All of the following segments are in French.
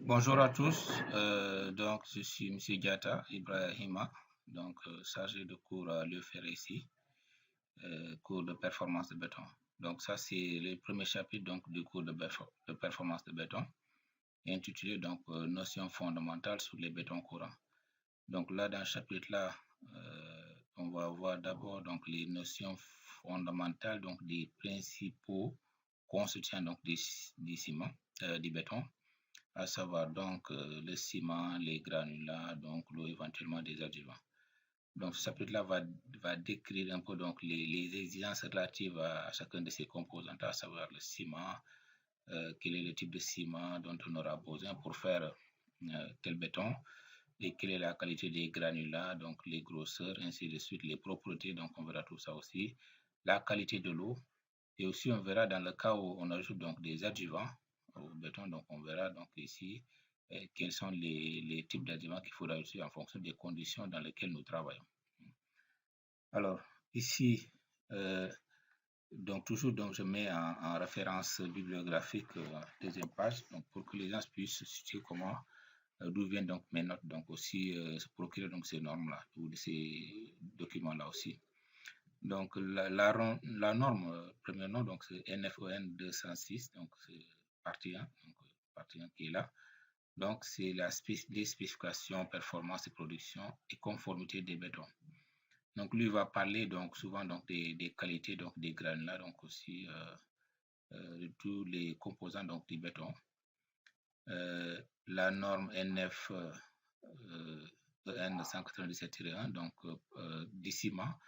Bonjour à tous, donc je suis M. Diata Ibrahima, donc chargé de cours à l'EFRSI, cours de performance de béton. Donc ça c'est le premier chapitre donc, du cours de performance de béton, intitulé donc notions fondamentales sur les bétons courants. Donc là dans ce chapitre-là, on va voir d'abord donc les notions fondamentales donc des principaux constituants donc du ciment, du béton, à savoir donc le ciment, les granulats, donc l'eau, éventuellement des adjuvants. Donc ce chapitre-là va décrire un peu donc les exigences relatives à chacun de ces composants, à savoir le ciment, quel est le type de ciment dont on aura besoin pour faire tel béton, et quelle est la qualité des granulats, donc les grosseurs, ainsi de suite, les propriétés, donc on verra tout ça aussi, la qualité de l'eau, et aussi on verra dans le cas où on ajoute donc des adjuvants au béton, donc on verra donc ici quels sont les types d'adjuvants qu'il faudra utiliser en fonction des conditions dans lesquelles nous travaillons. Alors ici, donc toujours donc je mets en référence bibliographique deuxième page, donc pour que les gens puissent situer comment d'où viennent donc mes notes, donc aussi se procurer donc ces normes-là ou ces documents-là aussi. Donc la norme, premier nom, donc c'est NFEN 206, donc c'est partie 1, donc partie 1 qui est là. Donc c'est les spécifications, performance et production et conformité des bétons. Donc lui va parler donc souvent donc des qualités donc des granulats, donc aussi de tous les composants donc du béton. La norme NF EN 197-1, donc du ciment.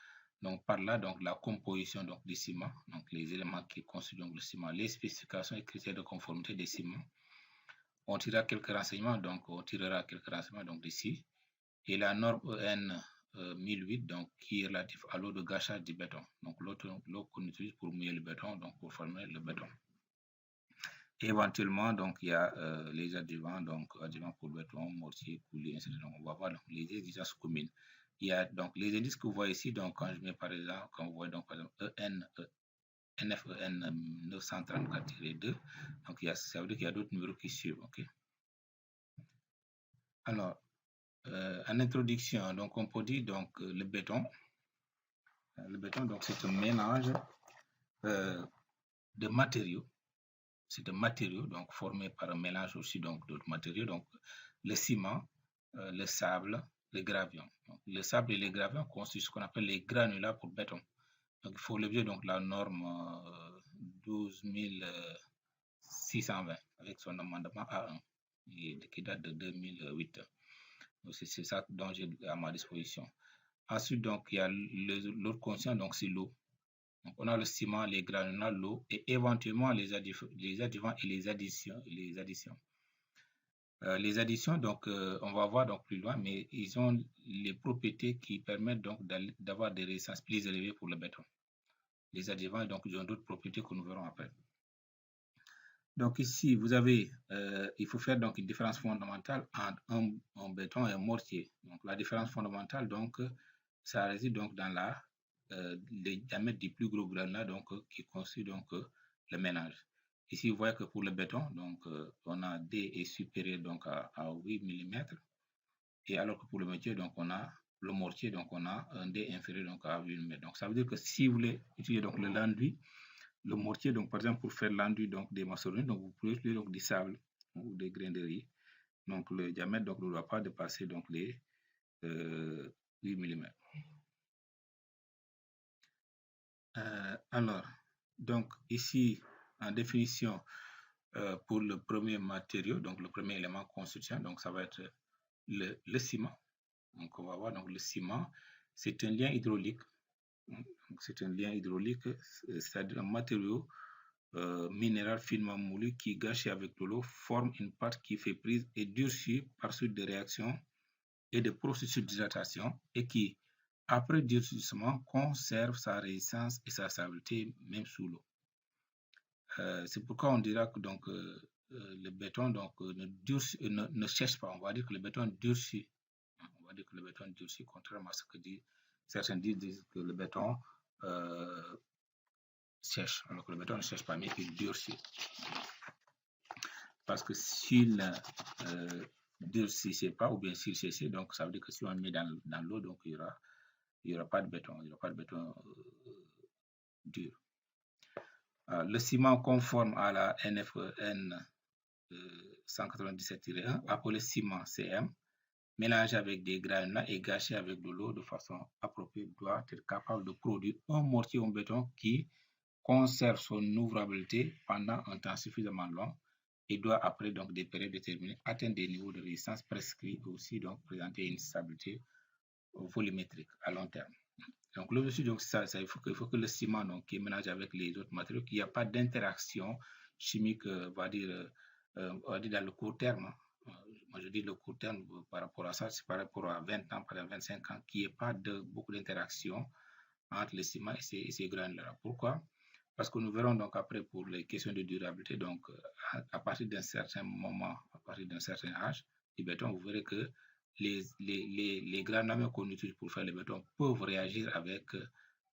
Donc par là, donc la composition donc du ciment, donc les éléments qui constituent donc le ciment, les spécifications et critères de conformité des ciments. On tirera quelques renseignements, donc d'ici. Et la norme EN 1008, donc qui est relative à l'eau de gâchage du béton. Donc l'eau qu'on utilise pour mouiller le béton, donc pour former le béton. Éventuellement, donc il y a les adjuvants, donc adjuvants pour béton, mortier, poulie, etc. Donc on va voir donc, les exigences communes. Il y a donc les indices que vous voyez ici, donc quand je mets par exemple, quand vous voyez donc par exemple NFEN 934-2, donc ça veut dire qu'il y a d'autres numéros qui suivent, ok. Alors, en introduction, donc on peut dire donc le béton donc c'est un mélange de matériaux. C'est un matériau donc formé par un mélange aussi donc d'autres matériaux, donc le ciment, le sable, le gravion. Donc, le sable et les gravions constituent ce qu'on appelle les granulats pour béton. Donc il faut l'objet donc la norme 12620 avec son amendement A1 qui date de 2008. C'est ça dont j'ai à ma disposition. Ensuite donc il y a l'autre conscient, donc c'est l'eau. Donc, on a le ciment, les granulats, l'eau et éventuellement les adjuvants et les additions. Les additions, donc, on va voir donc plus loin, mais ils ont les propriétés qui permettent donc d'avoir des résistances plus élevées pour le béton. Les adjuvants, donc, ils ont d'autres propriétés que nous verrons après. Donc ici, vous avez, il faut faire donc une différence fondamentale entre un béton et un mortier. Donc la différence fondamentale, donc, ça réside donc dans le diamètre du plus gros granulat donc qui constitue donc le mélange. Ici, vous voyez que pour le béton, donc on a D est supérieur donc à 8 mm, et alors que pour le mortier, donc on a le mortier, donc on a un D inférieur donc à 8 mm. Donc ça veut dire que si vous voulez utiliser donc le mortier, donc par exemple pour faire l'enduit donc des maçonneries, donc vous pouvez utiliser donc du sable ou des grains de riz. Donc le diamètre donc ne doit pas dépasser donc les 8 mm. Alors, donc ici, en définition, pour le premier matériau, donc le premier élément constituant, donc ça va être le ciment. Donc on va voir, donc le ciment, c'est un lien hydraulique. C'est un lien hydraulique, c'est-à-dire un matériau minéral finement moulu qui, gâché avec de l'eau, forme une pâte qui fait prise et durcit par suite de réactions et de processus d'hydratation et qui, après durcissement, conserve sa résistance et sa stabilité même sous l'eau. C'est pourquoi on dira que donc, le béton donc, ne sèche pas. On va dire que le béton durcit. On va dire que le béton durcit, contrairement à ce que certains disent que le béton sèche. Alors que le béton ne sèche pas, mais qu'il durcit. parce que s'il ne durcissait pas ou bien s'il cessait, donc ça veut dire que si on le met dans l'eau, donc il n'y aura pas de béton, il n'y aura pas de béton dur. Le ciment conforme à la NFEN 197-1, appelé ciment CM, mélangé avec des granulats et gâché avec de l'eau de façon appropriée, doit être capable de produire un mortier en béton qui conserve son ouvrabilité pendant un temps suffisamment long et doit, après donc des périodes déterminées, atteindre des niveaux de résistance prescrits et aussi donc présenter une stabilité volumétrique à long terme. Donc l'objectif, donc ça, il faut que le ciment donc, qui est mélangé avec les autres matériaux, qu'il n'y a pas d'interaction chimique, on va dire dans le court terme. Moi je dis le court terme par rapport à ça, c'est par rapport à 20 ans, par exemple 25 ans, qu'il n'y ait pas beaucoup d'interaction entre le ciment et ces granules-là. Pourquoi? Parce que nous verrons donc après pour les questions de durabilité, donc à partir d'un certain moment, à partir d'un certain âge du béton, vous verrez que les granulats qu'on utilise pour faire le béton peuvent réagir avec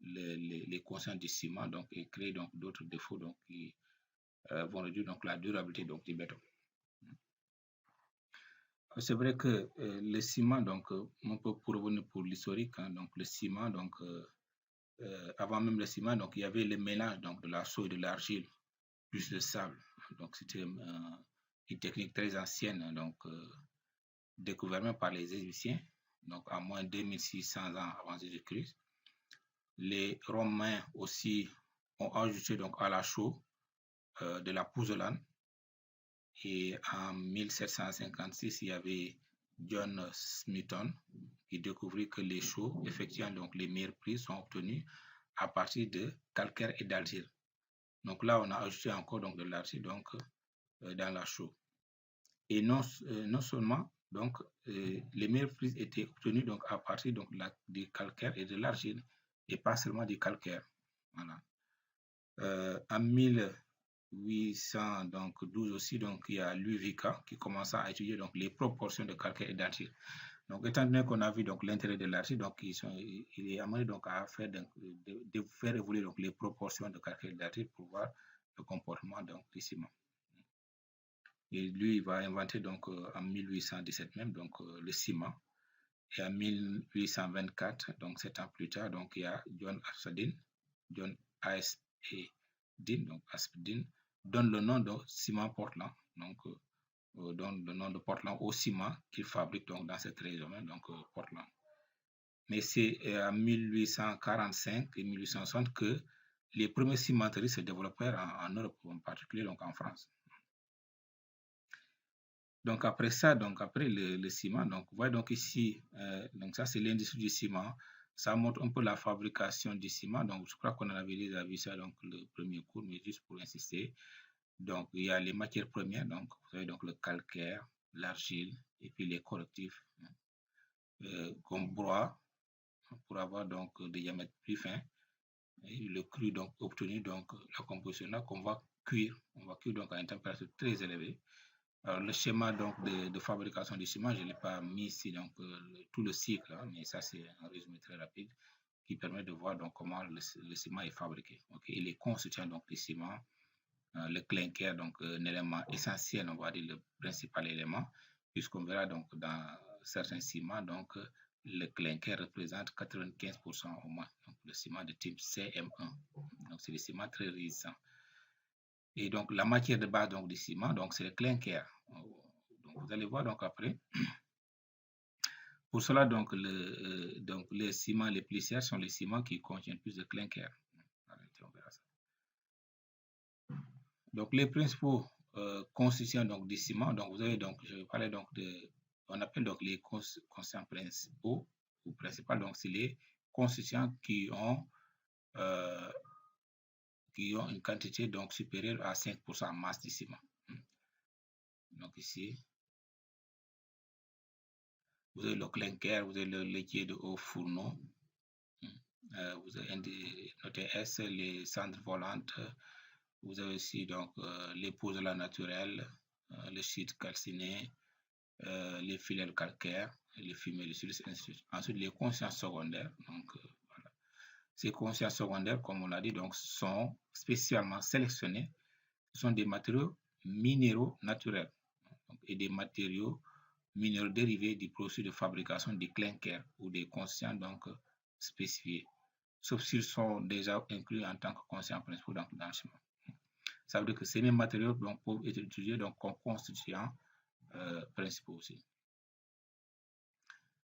les consciences du ciment donc, et créer donc d'autres défauts donc, qui vont réduire donc, la durabilité donc, du béton. C'est vrai que le ciment, donc, on peut pour revenir pour l'historique, hein, donc le ciment, donc, avant même le ciment, donc, il y avait le mélange donc, de la chaux et de l'argile, plus le sable. Donc, c'était une technique très ancienne, donc, découverte même par les Égyptiens, donc à moins de 2600 ans avant Jésus-Christ. Les Romains aussi ont ajouté donc à la chaux de la pouzzolane. Et en 1756, il y avait John Smeaton qui découvrit que les chaux, effectivement, donc les meilleures prises sont obtenues à partir de calcaire et d'argile. Donc là, on a ajouté encore donc, de l'argile donc, dans la chaux. Et non seulement, donc, les meilleures prises étaient obtenues donc, à partir donc, du calcaire et de l'argile, et pas seulement du calcaire. Voilà. En 1812 aussi, donc, il y a Louis Vicat qui commença à étudier donc, les proportions de calcaire et d'argile. Donc, étant donné qu'on a vu donc, l'intérêt de l'argile, donc, il est amené donc, à faire, de faire évoluer donc, les proportions de calcaire et d'argile pour voir le comportement donc, du ciment. Et lui, il va inventer donc, en 1817 même donc, le ciment. Et en 1824, donc 7 ans plus tard, donc, il y a John Aspdin, donc Aspdin, donne le nom de ciment Portland, donc donne le nom de Portland au ciment qu'il fabrique donc, dans cette région, donc Portland. Mais c'est en 1845 et 1860 que les premières cimenteries se développèrent en Europe, en particulier donc en France. Donc après ça, donc après le ciment, donc vous voyez donc ici, donc ça c'est l'industrie du ciment. Ça montre un peu la fabrication du ciment. Donc je crois qu'on en avait déjà vu ça donc le premier cours, mais juste pour insister. Donc il y a les matières premières, donc vous avez donc le calcaire, l'argile et puis les correctifs comme bois pour avoir donc des diamètres plus fins. Et le cru donc obtenu donc la composition là qu'on va cuire. On va cuire donc à une température très élevée. Alors, le schéma donc, de fabrication du ciment, je ne l'ai pas mis ici, donc, tout le cycle, hein, mais ça c'est un résumé très rapide qui permet de voir donc, comment le ciment est fabriqué. Okay? Et les constituants donc, du ciment, le clinker, donc un élément essentiel, on va dire le principal élément, puisqu'on verra donc dans certains ciments, donc le clinker représente 95% au moins, donc le ciment de type CM1. Donc c'est des ciments très résistants. Et donc, la matière de base donc, du ciment, donc c'est le clinker. Donc, vous allez voir donc après. Pour cela, donc les ciments les plus chers sont les ciments qui contiennent plus de clinker. On verra ça. Donc, les principaux constituants donc, du ciment, donc vous avez donc, je vais parler donc de, on appelle donc les constituants principaux ou principaux, donc c'est les constituants qui ont une quantité donc supérieure à 5% en masse du ciment. Donc ici, vous avez le clinker, vous avez le laitier de haut fourneau, vous avez noté S, les cendres volantes, vous avez aussi donc les pouzzolans naturelles, le schiste calciné, les filets calcaires, les fumées de silice, ensuite les consciences secondaires. Donc, voilà. Ces consciences secondaires, comme on l'a dit, donc, sont spécialement sélectionnés. Ce sont des matériaux minéraux naturels et des matériaux minéraux dérivés du processus de fabrication des clinkers ou des conscients donc spécifiés, sauf s'ils sont déjà inclus en tant que conscients principaux dans le schéma. Ça veut dire que ces mêmes matériaux donc, peuvent être utilisés donc, comme constituants principaux aussi.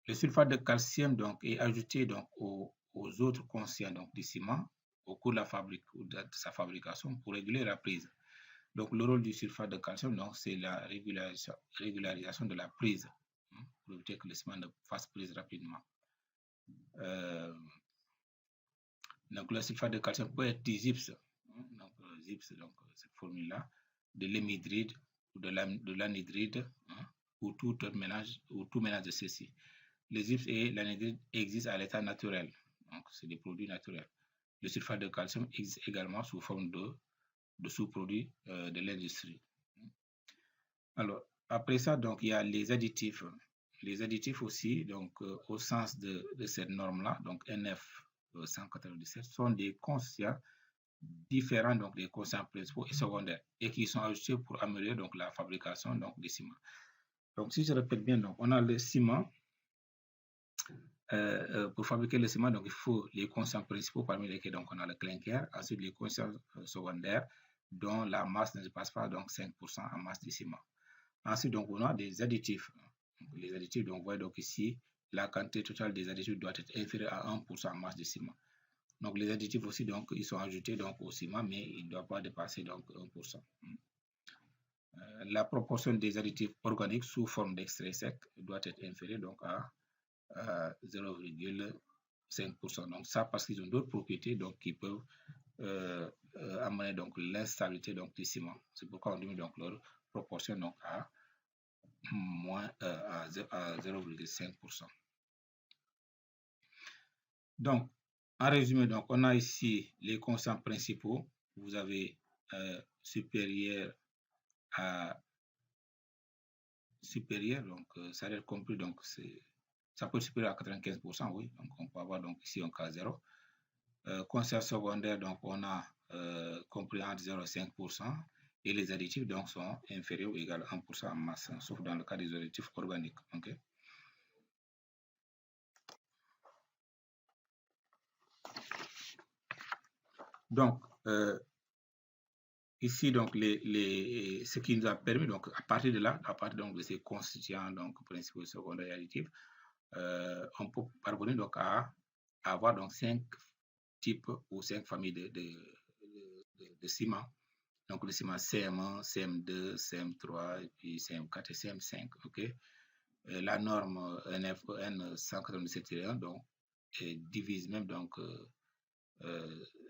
Le sulfate de calcium donc, est ajouté donc, aux autres conscients donc, du ciment au cours de la fabrique ou de sa fabrication pour réguler la prise. Donc, le rôle du sulfate de calcium, c'est la régularisation de la prise, pour éviter que le ciment ne fasse prise rapidement. Donc, le sulfate de calcium peut être du ZIPS, donc ZIPS, donc cette formule-là, de l'hémidride ou de l'anhydride, ou tout mélange de ceux-ci. Les ZIPS et l'anhydride existent à l'état naturel, donc c'est des produits naturels. Le sulfate de calcium existe également sous forme de sous-produits de l'industrie. Alors, après ça, donc, il y a les additifs. Les additifs aussi, donc, au sens de cette norme-là, donc NF 197, sont des conscients différents donc, des conscients principaux et secondaires et qui sont ajoutés pour améliorer donc, la fabrication donc, des ciments. Donc, si je répète bien, donc, on a le ciment. Pour fabriquer le ciment, donc, il faut les conscients principaux parmi lesquels donc, on a le clinker, ensuite les conscients secondaires dont la masse ne dépasse pas donc 5% en masse du ciment. Ensuite, donc, on a des additifs. Donc, les additifs, donc, vous voyez donc ici, la quantité totale des additifs doit être inférieure à 1% en masse de ciment. Donc, les additifs aussi, donc, ils sont ajoutés donc, au ciment, mais ils ne doivent pas dépasser donc 1%. La proportion des additifs organiques sous forme d'extrait sec doit être inférieure donc, à 0,5%. Donc, ça parce qu'ils ont d'autres propriétés donc, qui peuvent amener donc l'instabilité donc, du ciment. C'est pourquoi on diminue donc leur proportion donc, à 0,5%. Donc, en résumé, donc, on a ici les constants principaux. Vous avez supérieur à supérieur, donc ça a l'air compris, donc ça peut être supérieur à 95%, oui. Donc, on peut avoir donc ici un cas 0. Constant secondaire, donc on a compris entre 0 et 5%. Et les additifs donc sont inférieurs ou égaux à 1% en masse, sauf dans le cas des additifs organiques. Okay? Donc, ici, donc, ce qui nous a permis, donc, à partir de là, à partir donc, de ces constituants donc, principaux, secondaires et additifs, on peut parvenir donc, à avoir donc, 5 types ou 5 familles de ciment. Donc, le ciment CM1, CM2, CM3, et puis CM4 et CM5. Okay? La norme NFN 197-1 donc, divise même donc,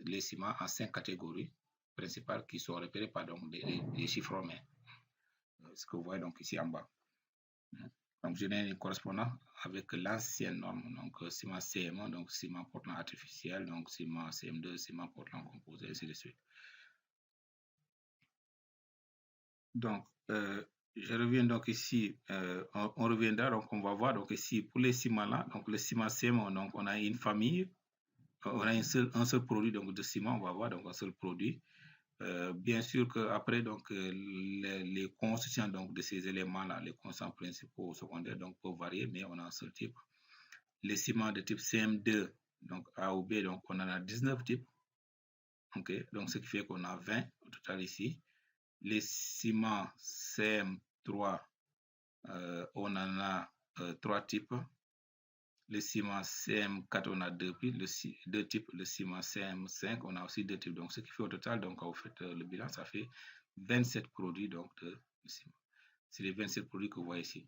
les ciments en 5 catégories principales qui sont repérées par donc, des chiffres romains. Ce que vous voyez donc ici en bas. Donc, je n'ai une correspondant avec l'ancienne norme. Donc, ciment CM1, donc ciment Portland artificiel, donc ciment CM2, ciment Portland composé, et ainsi de suite. Donc, je reviens donc ici, on reviendra, donc on va voir donc ici pour les ciments là, donc le ciment CM1, donc on a une famille, on a un seul produit donc de ciment, on va voir donc un seul produit. Bien sûr qu'après, donc, les constituants donc, de ces éléments-là, les constants principaux ou secondaires, donc, peuvent varier, mais on a un seul type. Les ciments de type CM2, donc A ou B, donc on en a 19 types. Okay? Donc, ce qui fait qu'on a 20 au total ici. Les ciments CM3, on en a 3 types. Le ciment CM4, on a 2 types. Le ciment CM5, on a aussi 2 types. Donc, ce qui fait au total, donc, quand vous faites le bilan, ça fait 27 produits donc, de ciment. C'est les 27 produits que vous voyez ici.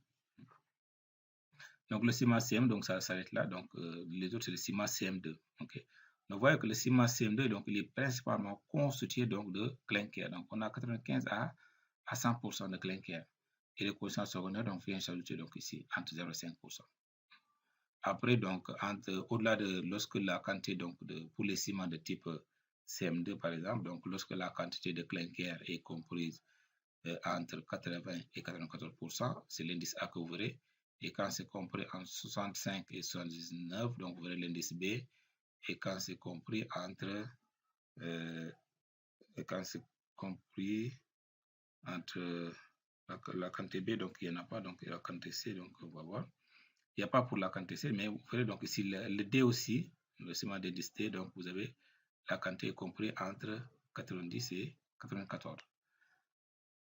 Donc, le ciment CM, donc, ça s'arrête là. Donc, les autres, c'est le ciment CM2. Okay. Donc, vous voyez que le ciment CM2, donc, il est principalement constitué donc, de clinker. Donc, on a 95 à 100% de clinker. Et le quotient secondaire, donc, vient s'ajouter donc, ici entre 0 et 5%. Après, donc, au-delà de lorsque la quantité donc, pour les ciments de type CM2, par exemple, donc lorsque la quantité de clinker est comprise entre 80 et 94%, c'est l'indice A que vous verrez. Et quand c'est compris entre 65 et 79, donc vous verrez l'indice B. Et quand c'est compris entre entre la quantité B, donc il n'y en a pas, donc la quantité C, donc on va voir. Il n'y a pas pour la quantité C, mais vous verrez donc ici le D aussi, le ciment D 10D, donc vous avez la quantité compris entre 90 et 94.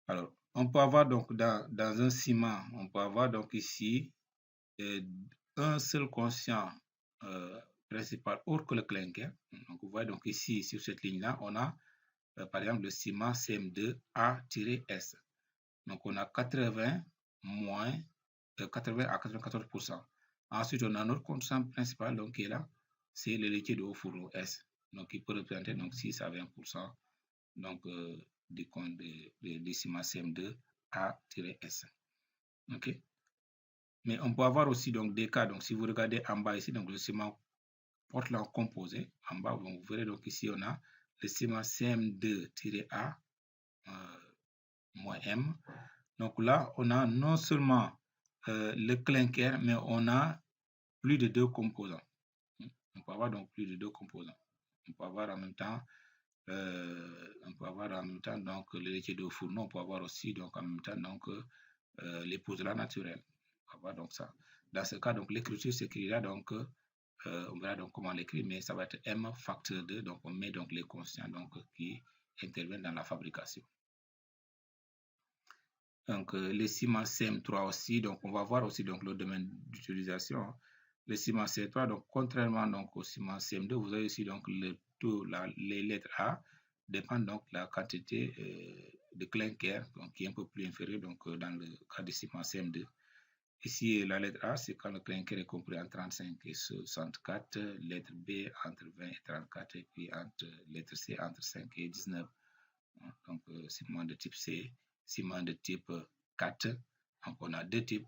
Alors, on peut avoir donc dans un ciment, on peut avoir donc ici un seul conscient principal autre que le clinker. Donc, vous voyez donc ici, sur cette ligne-là, on a par exemple le ciment CM2A-S. Donc, on a 80 moins 80 à 94%. Ensuite, on a notre constant principal donc, qui est là, c'est le laitier de haut fourneau S. Donc, il peut représenter donc, 6 à 20% donc, des ciments CM2A-S. OK? Mais on peut avoir aussi donc, des cas, donc si vous regardez en bas ici, donc le ciment Portland composé, en bas, vous verrez donc ici, on a le ciment CM2-A moins M. Donc là, on a non seulement le clinker, mais on a plus de 2 composants. On peut avoir donc plus de 2 composants. On peut avoir en même temps, donc le laitier de fourneau. On peut avoir aussi donc en même temps donc les pozzolans naturels. On peut avoir donc ça. Dans ce cas, donc l'écriture s'écrira donc on verra donc comment l'écrire, mais ça va être M facteur 2. Donc on met donc les constants donc qui interviennent dans la fabrication. Donc, les ciments CM3 aussi, donc on va voir aussi donc, le domaine d'utilisation. Le ciment CM3, donc contrairement donc, au ciment CM2, vous avez ici donc, les lettres A dépendent donc de la quantité de clinker donc, qui est un peu plus inférieure donc, dans le cas du ciment CM2. Ici, la lettre A, c'est quand le clinker est compris entre 35 et 64, lettre B entre 20 et 34, et puis lettre C entre 5 et 19. Donc, ciment de type C, ciment de type 4, donc on a deux types,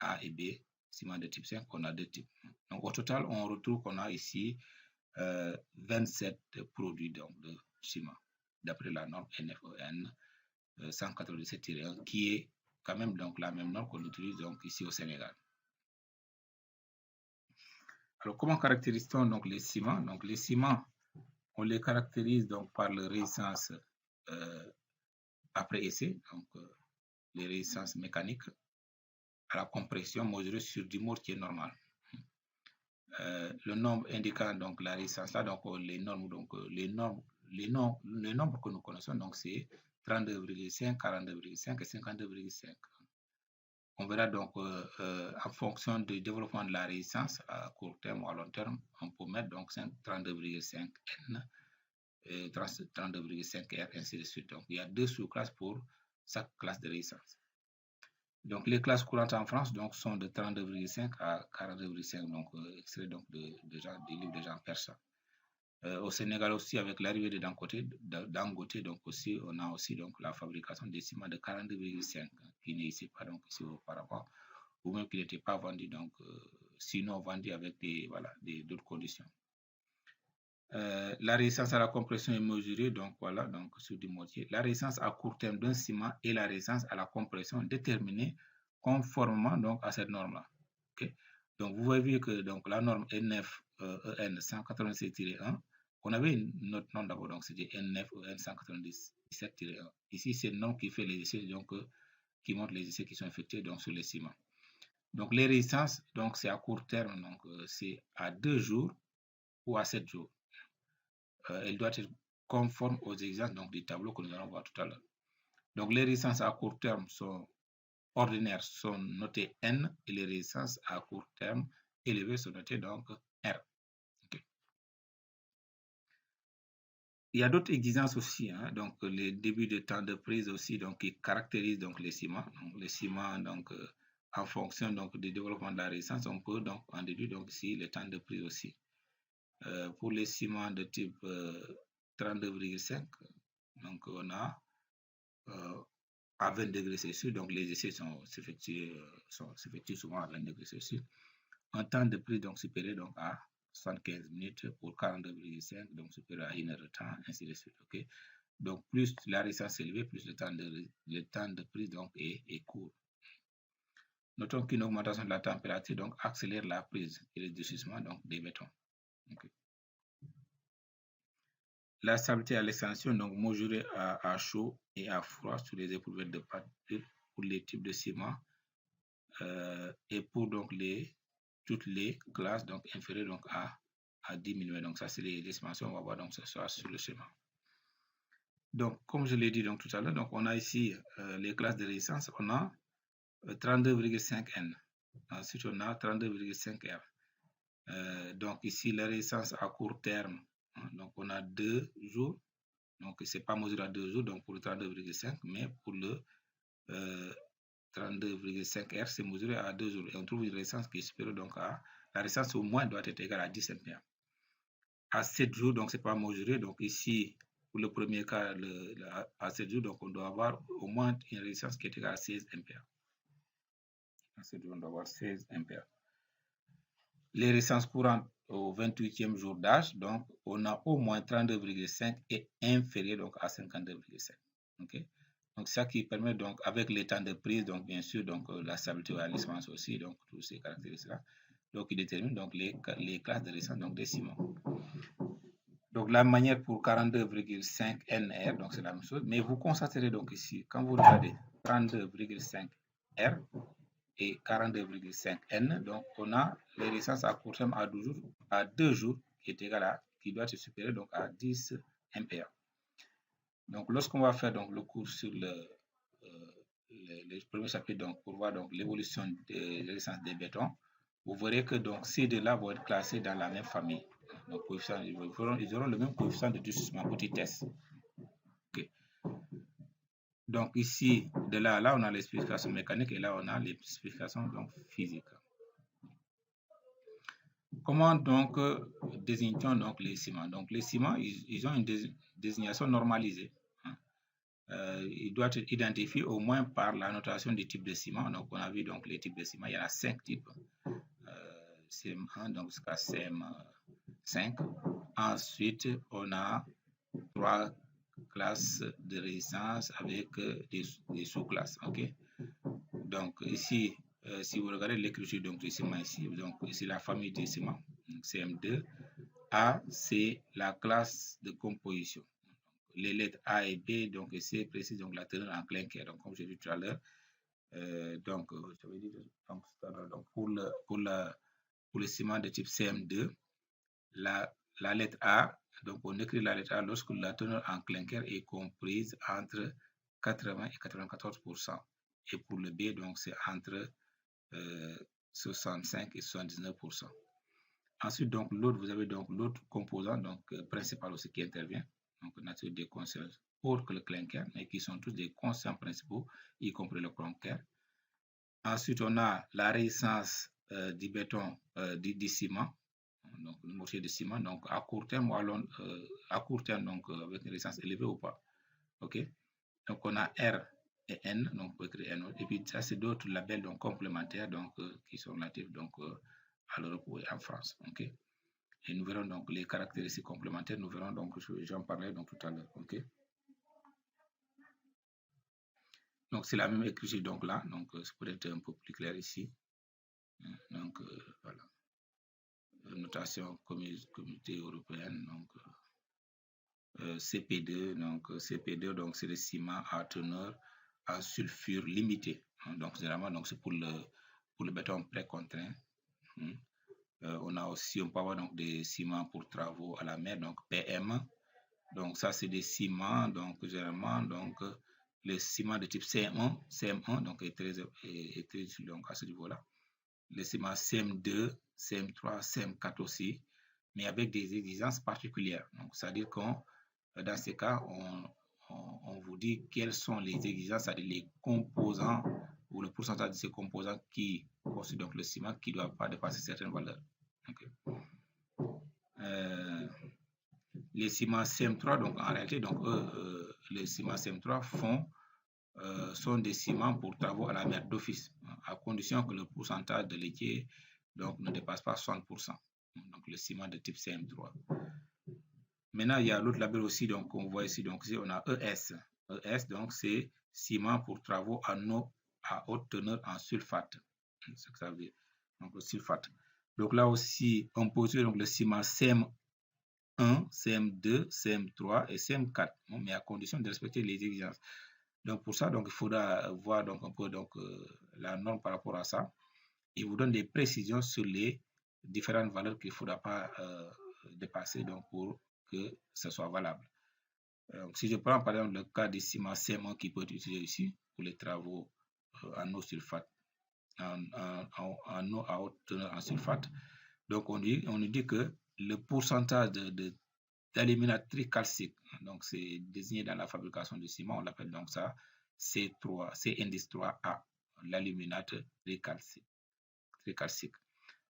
A et B. Ciment de type 5, on a deux types. Donc, au total, on retrouve qu'on a ici 27 produits donc, de ciment, d'après la norme NFEN 197-1, qui est quand même donc, la même norme qu'on utilise donc, ici au Sénégal. Alors, comment caractérise-t-on donc, les ciments? Donc, les ciments, on les caractérise donc, par leur résistance après essai, donc les résistances mécaniques à la compression mesurée sur du mortier normal. Le nombre indiquant donc la résistance là, donc les normes, donc les nombres que nous connaissons, donc c'est 32,5, 42,5 et 52,5. On verra donc en fonction du développement de la résistance à court terme ou à long terme, on peut mettre donc 32,5 N, 32,5 R, ainsi de suite. Donc il y a deux sous-classes pour chaque classe de résistance. Donc les classes courantes en France donc, sont de 32,5 à 42,5, donc extrait donc des livres de Jean Persa. Au Sénégal aussi, avec l'arrivée de Dangote, donc aussi, on a aussi donc, la fabrication des ciments de 42,5 qui n'existait pas donc, ici auparavant, ou même qui n'était pas vendu, donc sinon vendu avec d'autres conditions. La résistance à la compression est mesurée donc voilà donc sur du mortier. La résistance à court terme d'un ciment et la résistance à la compression déterminée conformément donc à cette norme là. Okay? Donc vous voyez que donc la norme NFEN 196-1, on avait une autre norme d'abord, donc c'était NFEN 197-1. Ici c'est une norme qui fait les essais donc qui montre les essais qui sont effectués donc sur les ciments. Donc les résistances donc c'est à court terme, donc c'est à 2 jours ou à 7 jours. Elle doit être conforme aux exemples donc, du tableau que nous allons voir tout à l'heure. Donc, les résistances à court terme sont ordinaires sont notées N et les résistances à court terme élevées sont notées donc R. Okay. Il y a d'autres exigences aussi, hein, donc les débuts de temps de prise aussi donc, qui caractérisent donc, les ciments. Donc, les ciments, donc, en fonction donc, du développement de la résistance, on peut donc en déduire donc, ici le temps de prise aussi. Pour les ciments de type 32,5, donc on a à 20 degrés Celsius, donc les essais s'effectuent souvent à 20 degrés Celsius. Un temps de prise donc supérieur donc, à 75 minutes pour 42,5, donc supérieur à 1 heure de temps, ainsi de suite. Okay? Donc plus la résistance est élevée, plus le temps de prise donc, est court. Notons qu'une augmentation de la température donc, accélère la prise et le durcissement donc, des bétons. Okay. La stabilité à l'extension, donc mesurée à chaud et à froid sur les éprouvettes de pâte pour les types de ciment et pour donc toutes les classes donc inférieures donc à 10 mm. Donc ça c'est les dimensions, on va voir donc ce soir sur le schéma. Donc comme je l'ai dit donc tout à l'heure, donc on a ici les classes de résistance, on a 32,5 N. Ensuite on a 32,5 R. Donc ici la résistance à court terme, hein, donc on a 2 jours. Donc, ce n'est pas mesuré à 2 jours, donc pour le 32,5, mais pour le 32,5 R, c'est mesuré à 2 jours. Et on trouve une résistance qui est supérieure, donc à la résistance au moins doit être égale à 10 ampères. À 7 jours, donc ce n'est pas mesuré. Donc ici, pour le premier cas, à 7 jours, donc on doit avoir au moins une résistance qui est égale à 16 ampères. À 7 jours, on doit avoir 16 ampères. Les résistances courantes au 28e jour d'âge, donc on a au moins 32,5 et inférieur donc à 52,5. Okay? Donc ça qui permet donc avec les temps de prise, donc bien sûr donc la stabilité ou la résistance aussi, donc tous ces caractéristiques-là, donc il détermine donc les classes de résistance donc des ciments. Donc la manière pour 42,5 NR, donc c'est la même chose, mais vous constaterez donc ici quand vous regardez 32,5 R et 42,5 N, donc on a les résistances à court terme à 2 jours qui est égal à, qui doit être supérieur donc à 10 ampères. Donc lorsqu'on va faire donc le cours sur le premier chapitre donc pour voir donc l'évolution des résistances des bétons, vous verrez que donc ces deux-là vont être classés dans la même famille. Donc ils auront le même coefficient de durcissement petit s. Okay. Donc ici, de là à là, on a les spécifications mécaniques et là, on a les spécifications donc, physiques. Comment donc désigne-t-on donc les ciments? Donc les ciments, ils ont une désignation normalisée. Hein. Il doit être identifié au moins par la notation des types de ciment. Donc on a vu donc les types de ciment, il y en a 5 types. CM1 donc jusqu'à CM5. Ensuite, on a 3 classes de résistance avec des sous-classes. Okay? Donc ici, si vous regardez l'écriture du ciment ici, donc ici la famille des ciments, CM2, A, c'est la classe de composition. Les lettres A et B, donc C précise donc la teneur en clinker. Donc comme j'ai dit tout à l'heure, donc pour le ciment de type CM2, la lettre A, donc on écrit la lettre A lorsque la teneur en clinker est comprise entre 80 et 94%. Et pour le B, donc c'est entre 65 et 79%. Ensuite, donc l'autre, vous avez donc l'autre composant donc principal aussi qui intervient, donc nature des constants autres que le clinker, mais qui sont tous des constants principaux, y compris le clinker. Ensuite, on a la résistance du béton du ciment, donc le mortier de ciment, donc à court terme à court terme donc avec une résistance élevée ou pas. Ok. Donc on a R et N, donc on peut écrire N. Et puis ça c'est d'autres labels donc complémentaires donc qui sont relatifs donc à l'Europe et en France. Ok. Et nous verrons donc les caractéristiques complémentaires. Nous verrons donc j'en parlais donc tout à l'heure. Ok. Donc c'est la même écriture donc là, donc c'est peut-être un peu plus clair ici. Donc voilà. Notation communauté européenne, donc CP2, donc CP2, donc c'est le ciment à teneur à sulfure limité. Donc généralement, donc c'est pour le béton précontraint. On a aussi, on peut avoir donc des ciments pour travaux à la mer, donc PM. Donc ça c'est des ciments, donc généralement donc le ciment de type CM1 donc est très donc à ce niveau-là. Le ciment CM2, CM3, CM4 aussi, mais avec des exigences particulières. Donc c'est-à-dire qu'on dans ces cas, on vous dit quelles sont les exigences, c'est-à-dire les composants ou le pourcentage de ces composants qui constituent donc le ciment qui ne doivent pas dépasser certaines valeurs. Okay. Les ciments CM3, donc en réalité, donc les ciments CM3 sont des ciments pour travaux à la mer d'office, à condition que le pourcentage de liquide donc ne dépasse pas 60%. Donc le ciment de type CM3. Maintenant, il y a l'autre label aussi, donc on voit ici, donc ici on a ES. ES, donc c'est ciment pour travaux à haute teneur en sulfate. C'est ce que ça veut dire. Donc le sulfate. Donc là aussi, on pose donc le ciment CM1 CM1, CM2, CM3 et CM4, mais à condition de respecter les exigences. Donc pour ça, donc, il faudra voir donc, un peu donc, la norme par rapport à ça. Il vous donne des précisions sur les différentes valeurs qu'il ne faudra pas dépasser donc, pour que ce soit valable. Donc, si je prends par exemple le cas des ciments CM1 qui peut être utilisé ici pour les travaux en eau sulfate, en eau à haute teneur en sulfate, donc on nous dit que le pourcentage d'aluminate tricalcique, donc c'est désigné dans la fabrication du ciment, on l'appelle donc ça C3, C indice 3A, l'aluminate tricalcique.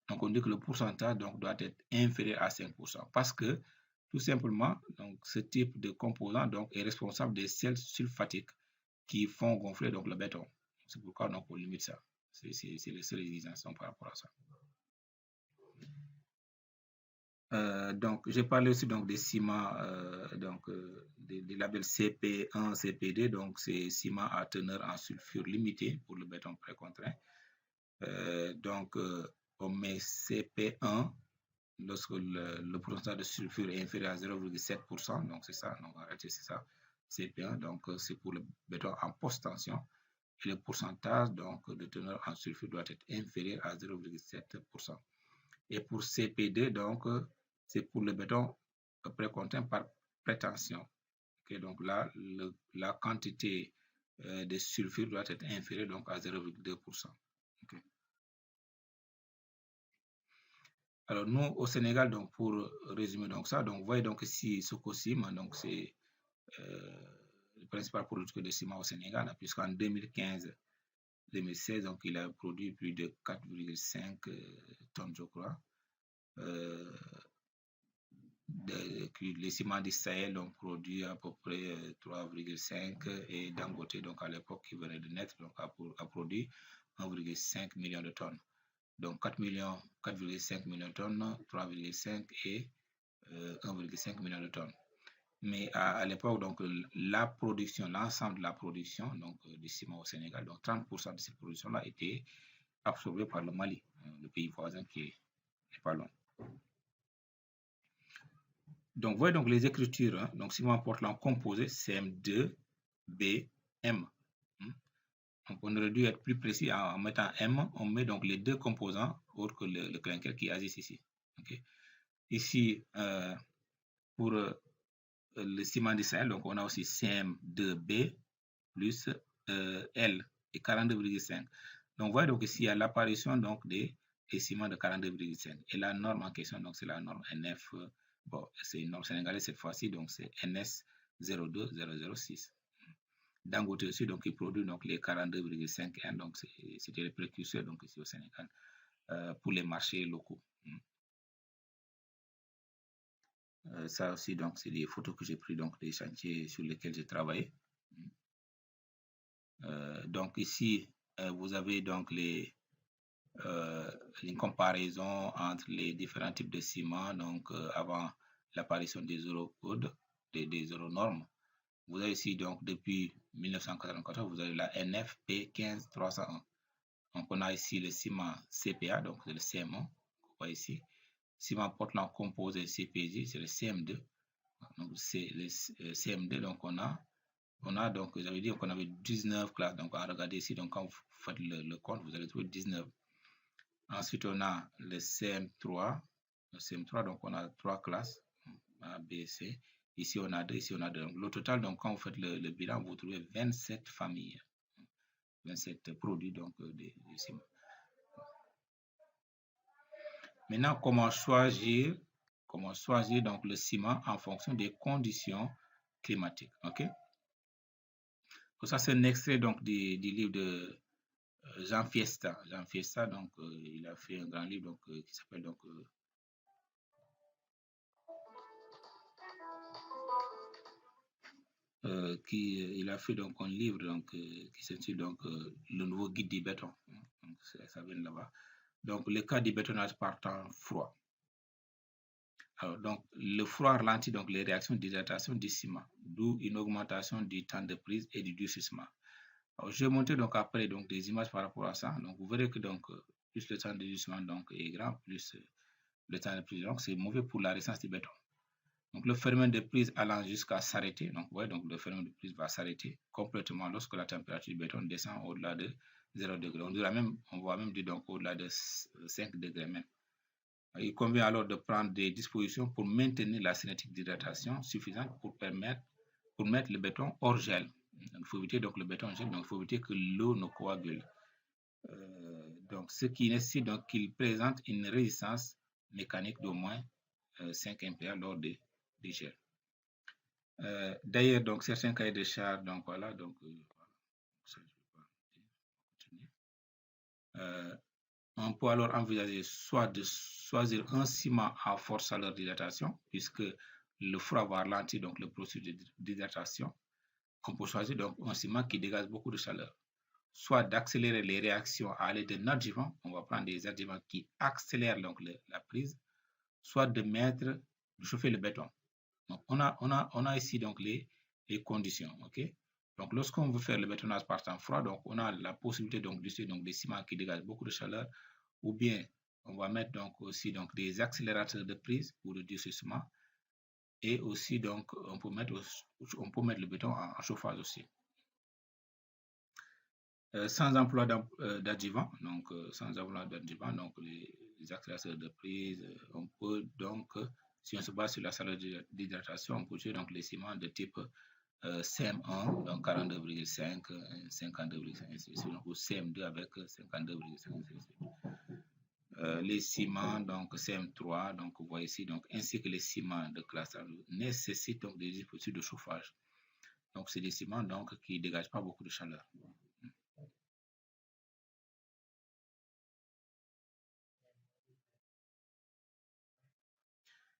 Donc on dit que le pourcentage donc, doit être inférieur à 5% parce que tout simplement, donc, ce type de composant donc, est responsable des sels sulfatiques qui font gonfler donc, le béton. C'est pourquoi donc, on limite ça. C'est les seules exigences par rapport à ça. Donc, j'ai parlé aussi donc, des ciments, des labels CP1, CP2, donc c'est ciment à teneur en sulfure limité pour le béton précontraint. On met CP1 lorsque le pourcentage de sulfure est inférieur à 0,7%, donc c'est ça, donc en réalité c'est ça, CP1, donc c'est pour le béton en post-tension, et le pourcentage donc, de teneur en sulfure doit être inférieur à 0,7%. Et pour CP2, donc c'est pour le béton précontraint par prétention. Okay, donc là, la quantité de sulfure doit être inférieure donc, à 0,2%. Okay. Alors nous au Sénégal, donc pour résumer donc ça, donc vous voyez donc ici Sococim, donc c'est le principal producteur de ciment au Sénégal, puisqu'en 2015-2016, donc il a produit plus de 4,5 tonnes, je crois. Les ciments du Sahel ont produit à peu près 3,5 et Dangote, donc à l'époque qui venait de naître, donc a produit 1,5 million de tonnes. Donc 4,5 millions de tonnes, 3,5 et 1,5 million de tonnes. Mais à l'époque, donc la production, l'ensemble de la production donc, du ciment au Sénégal, donc 30% de cette production-là était absorbée par le Mali, le pays voisin qui est pas loin. Donc, vous voyez donc les écritures, hein, donc ciment Portland composé CM2BM. Donc, on aurait dû être plus précis en mettant M, on met donc les deux composants autres que le clinker qui agissent ici. Okay. Ici, pour le ciment du Sahel, donc on a aussi CM2B plus L et 42,5. Donc, vous voyez donc ici, il y a l'apparition donc des ciments de 42,5. Et la norme en question, donc c'est la norme NF. Bon, c'est une norme sénégalaise cette fois-ci, donc c'est NS 02006. Dangote aussi, donc il produit donc les 42,5, donc c'était le précurseur donc ici au Sénégal pour les marchés locaux. Ça aussi, donc c'est des photos que j'ai prises donc des chantiers sur lesquels j'ai travaillé. Donc ici, vous avez donc une comparaison entre les différents types de ciments, donc avant l'apparition des eurocodes, des euronormes. Vous avez ici donc depuis 1994, vous avez la NFP 15301. Donc on a ici le ciment CPA, donc c'est le CM1, vous voyez ici. Ciment Portland composé CPJ, c'est le CM2. Donc c'est le CM2, donc on a donc, j'avais dit qu'on avait 19 classes. Donc, regardez ici, donc quand vous faites le compte, vous allez trouver 19. Ensuite, on a le CM3. Le CM3, donc on a 3 classes, A, B, C. Ici, on a 2, ici, on a 2. Donc, le total, donc quand vous faites le bilan, vous trouvez 27 familles. 27 produits, donc, de ciment. Maintenant, comment choisir donc, le ciment en fonction des conditions climatiques. OK? Ça, c'est un extrait donc, du livre de Jean Fiesta. Jean Fiesta, donc, il a fait un grand livre donc, qui s'appelle donc. Il a fait donc un livre donc, qui s'intitule donc Le nouveau guide du béton. Donc, ça vient de là-bas. Donc, le cas du bétonnage par temps froid. Alors, donc, le froid ralentit donc les réactions d'hydratation du ciment, d'où une augmentation du temps de prise et du durcissement. Alors, je vais montrer donc après donc, des images par rapport à ça. Donc, vous verrez que donc, plus le temps de durcissement donc, est grand, plus le temps de prise. Donc, c'est mauvais pour la résistance du béton. Donc, le phénomène de prise allant jusqu'à s'arrêter. Donc, ouais, donc le phénomène de prise va s'arrêter complètement lorsque la température du béton descend au-delà de 0 degré. On voit même dire donc au-delà de 5 degrés même. Il convient alors de prendre des dispositions pour maintenir la cinétique d'hydratation suffisante pour mettre le béton hors gel. Il faut éviter donc le béton gel, donc il faut éviter que l'eau ne coagule. Donc, ce qui nécessite donc qu'il présente une résistance mécanique d'au moins 5 MPa lors des gels. D'ailleurs, donc certains cahiers de charges, donc voilà, donc ça, je vais pas continuer. On peut alors envisager soit de choisir un ciment à forte chaleur d'hydratation, puisque le froid va ralentir donc le processus d'hydratation. On peut choisir donc un ciment qui dégage beaucoup de chaleur. Soit d'accélérer les réactions à l'aide d'un adjuvant, on va prendre des adjuvants qui accélèrent donc la prise, soit de chauffer le béton. Donc on a ici donc les conditions, ok? Donc lorsqu'on veut faire le bétonnage par temps froid, donc on a la possibilité donc d'utiliser donc des ciments qui dégagent beaucoup de chaleur, ou bien on va mettre donc aussi donc des accélérateurs de prise pour le durcissement, et aussi donc on peut mettre le béton en chauffage aussi. Sans emploi d'adjuvant, donc les accélérateurs de prise, on peut donc, si on se base sur la chaleur d'hydratation, on peut utiliser donc les ciments de type CM1, donc 42,5, 52,5, ou CM2 avec 52,5. Les ciments, donc CM3, donc vous voyez ici, donc, ainsi que les ciments de classe A nécessitent donc des dispositifs de chauffage. Donc, c'est des ciments donc, qui ne dégagent pas beaucoup de chaleur.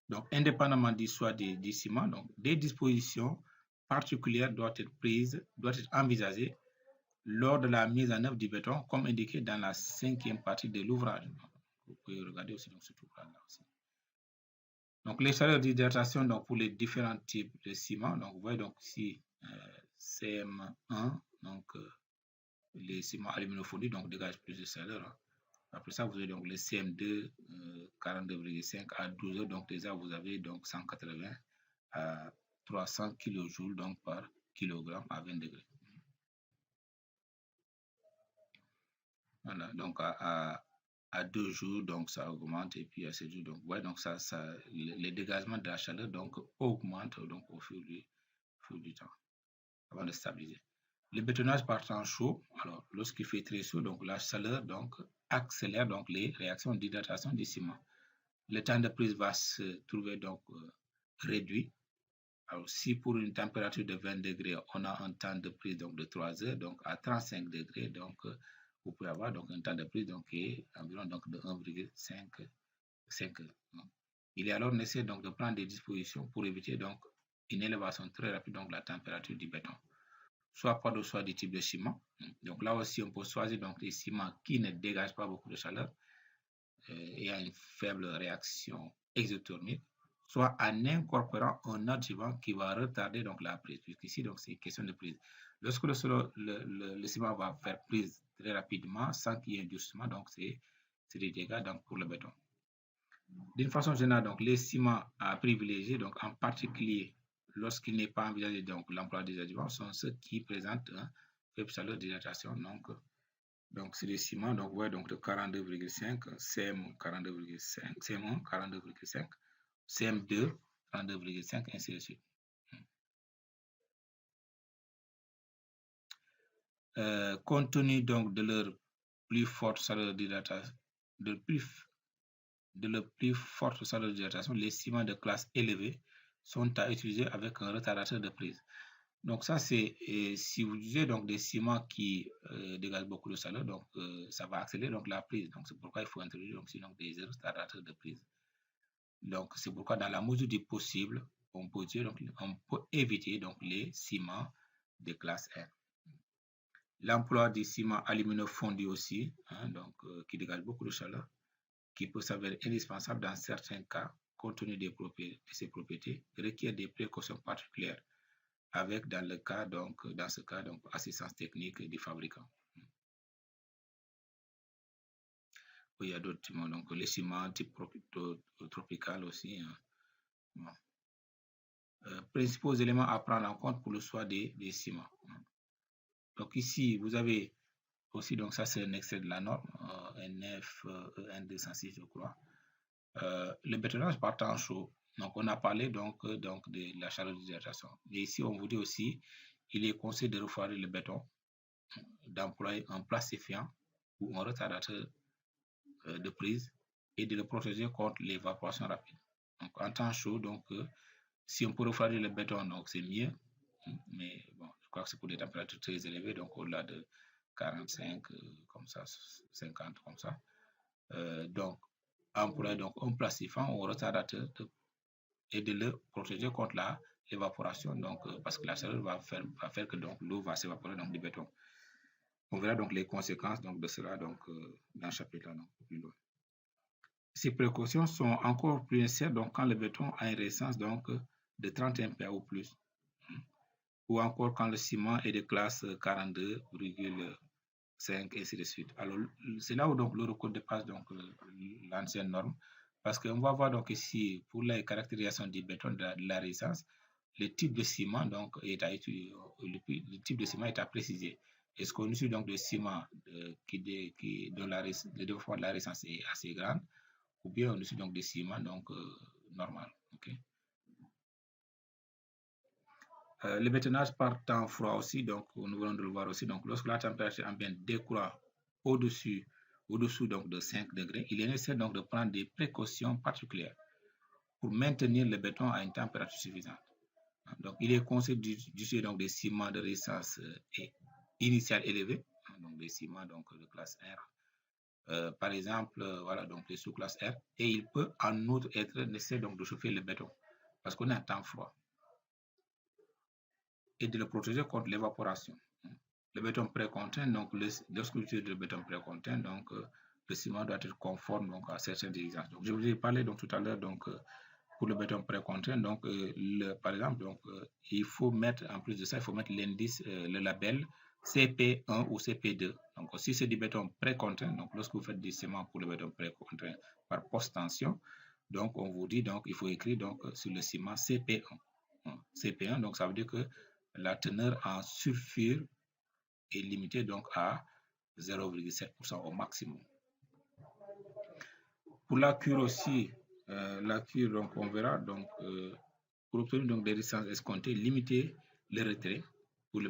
Donc, indépendamment du choix des ciments, donc, des dispositions particulières doivent être envisagées lors de la mise en œuvre du béton, comme indiqué dans la 5e partie de l'ouvrage. Vous pouvez regarder aussi dans cet ouvrage-là aussi. Donc, les chaleurs d'hydratation donc, pour les différents types de ciments. Donc, vous voyez donc ici CM1, donc les ciments aluminofondus donc dégagent plus de chaleur. Hein. Après ça, vous avez donc les CM2 42,5 à 12 heures. Donc déjà, vous avez donc 180 à 300 kJ donc par kilogramme à 20 degrés. Voilà, donc à 2 jours, donc ça augmente, et puis à 7 jours, donc ouais, donc les dégagements de la chaleur donc augmentent donc au fil du temps avant de stabiliser. Le bétonnage par temps chaud, alors lorsqu'il fait très chaud, donc la chaleur donc accélère donc les réactions d'hydratation du ciment. Le temps de prise va se trouver donc réduit. Alors si pour une température de 20 degrés, on a un temps de prise donc de 3 heures, donc à 35 degrés, donc vous pouvez avoir donc un temps de prise donc qui est environ donc de 1,5 heures. Il est alors nécessaire donc de prendre des dispositions pour éviter donc une élévation très rapide donc de la température du béton. Soit par le choix du type de ciment. Donc là aussi, on peut choisir donc des ciments qui ne dégagent pas beaucoup de chaleur et a une faible réaction exothermique, soit en incorporant un adjuvant qui va retarder donc la prise, puisqu'ici donc c'est une question de prise. Lorsque le ciment va faire prise très rapidement sans qu'il y ait un durcissement, donc c'est des dégâts donc, pour le béton. D'une façon générale, donc les ciments à privilégier, donc en particulier lorsqu'il n'est pas envisagé donc l'emploi des adjuvants, sont ceux qui présentent un faible chaleur d'hydratation. Donc c'est des ciments donc, ouais, donc de 42,5, CM 42,5, CM1 42,5, CM2 32,5, ainsi de suite. Compte tenu donc de leur plus forte chaleur d'hydratation, de leur plus forte chaleur d'hydratation, les ciments de classe élevée sont à utiliser avec un retardateur de prise. Donc ça, c'est si vous utilisez donc des ciments qui dégagent beaucoup de chaleur, donc ça va accélérer donc la prise. Donc c'est pourquoi il faut introduire donc, sinon des retardateurs de prise. Donc c'est pourquoi dans la mesure du possible, on peut éviter donc les ciments de classe R. L'emploi des ciments aluminofondus aussi, hein, donc qui dégagent beaucoup de chaleur, qui peut s'avérer indispensable dans certains cas, compte tenu de ses propriétés, requiert des précautions particulières avec dans ce cas donc assistance technique du fabricant. Il y a d'autres ciments, donc les ciments type tropical aussi. Hein. Bon. principaux éléments à prendre en compte pour le choix des ciments. Donc ici, vous avez aussi, donc ça c'est un extrait de la norme, NF N206 je crois. Le bétonnage par temps chaud, donc on a parlé donc de la chaleur d'hydratation. Mais ici, on vous dit aussi, il est conseillé de refroidir le béton, d'employer un plastifiant ou un retardateur de prise et de le protéger contre l'évaporation rapide. Donc en temps chaud, donc si on peut refroidir le béton, donc c'est mieux, mais bon, je crois que c'est pour des températures très élevées, donc au-delà de 45, comme ça, 50, comme ça. Donc, employer donc un plastifiant ou un retardateur et de le protéger contre l'évaporation, donc parce que la chaleur va faire que donc l'eau va s'évaporer donc du béton. On verra donc les conséquences donc de cela donc dans le chapitre donc, plus loin. Ces précautions sont encore plus nécessaires donc quand le béton a une résistance donc de 31 PA ou plus, ou encore quand le ciment est de classe 42,5 et ainsi de suite. Alors c'est là où donc l'Eurocode dépasse donc l'ancienne norme, parce qu'on va voir donc ici pour la caractérisation du béton de la résistance, le type de ciment donc est à étudier, le type de ciment est à préciser. Est-ce qu'on utilise donc de ciment dont le développement de la résistance est assez grand, ou bien on utilise donc des ciments donc normal. Okay. Le bétonnage par temps froid aussi, donc nous venons de le voir aussi. Donc lorsque la température ambiante décroît au-dessous donc de 5 degrés, il est nécessaire donc de prendre des précautions particulières pour maintenir le béton à une température suffisante. Donc il est conseillé d'utiliser donc des ciments de résistance initiale élevée, donc des ciments donc de classe R. Par exemple, voilà donc les sous-classes R, et il peut en outre être nécessaire donc de chauffer le béton parce qu'on est en temps froid et de le protéger contre l'évaporation. Le béton précontinent, donc lorsque vous utilisez le béton précontinent, donc le ciment doit être conforme donc à certaines exigences. Donc je vous ai parlé donc tout à l'heure donc pour le béton précontinent, donc par exemple donc il faut mettre en plus de ça, il faut mettre l'indice, le label CP1 ou CP2. Donc si c'est du béton précontinent, donc lorsque vous faites du ciment pour le béton précontinent par post-tension, donc on vous dit donc il faut écrire donc sur le ciment CP1. CP1, donc ça veut dire que la teneur en sulfure est limitée donc à 0,7% au maximum. Pour la cure aussi, la cure, donc on verra, donc pour obtenir donc des résistances escomptées, limiter le retrait pour que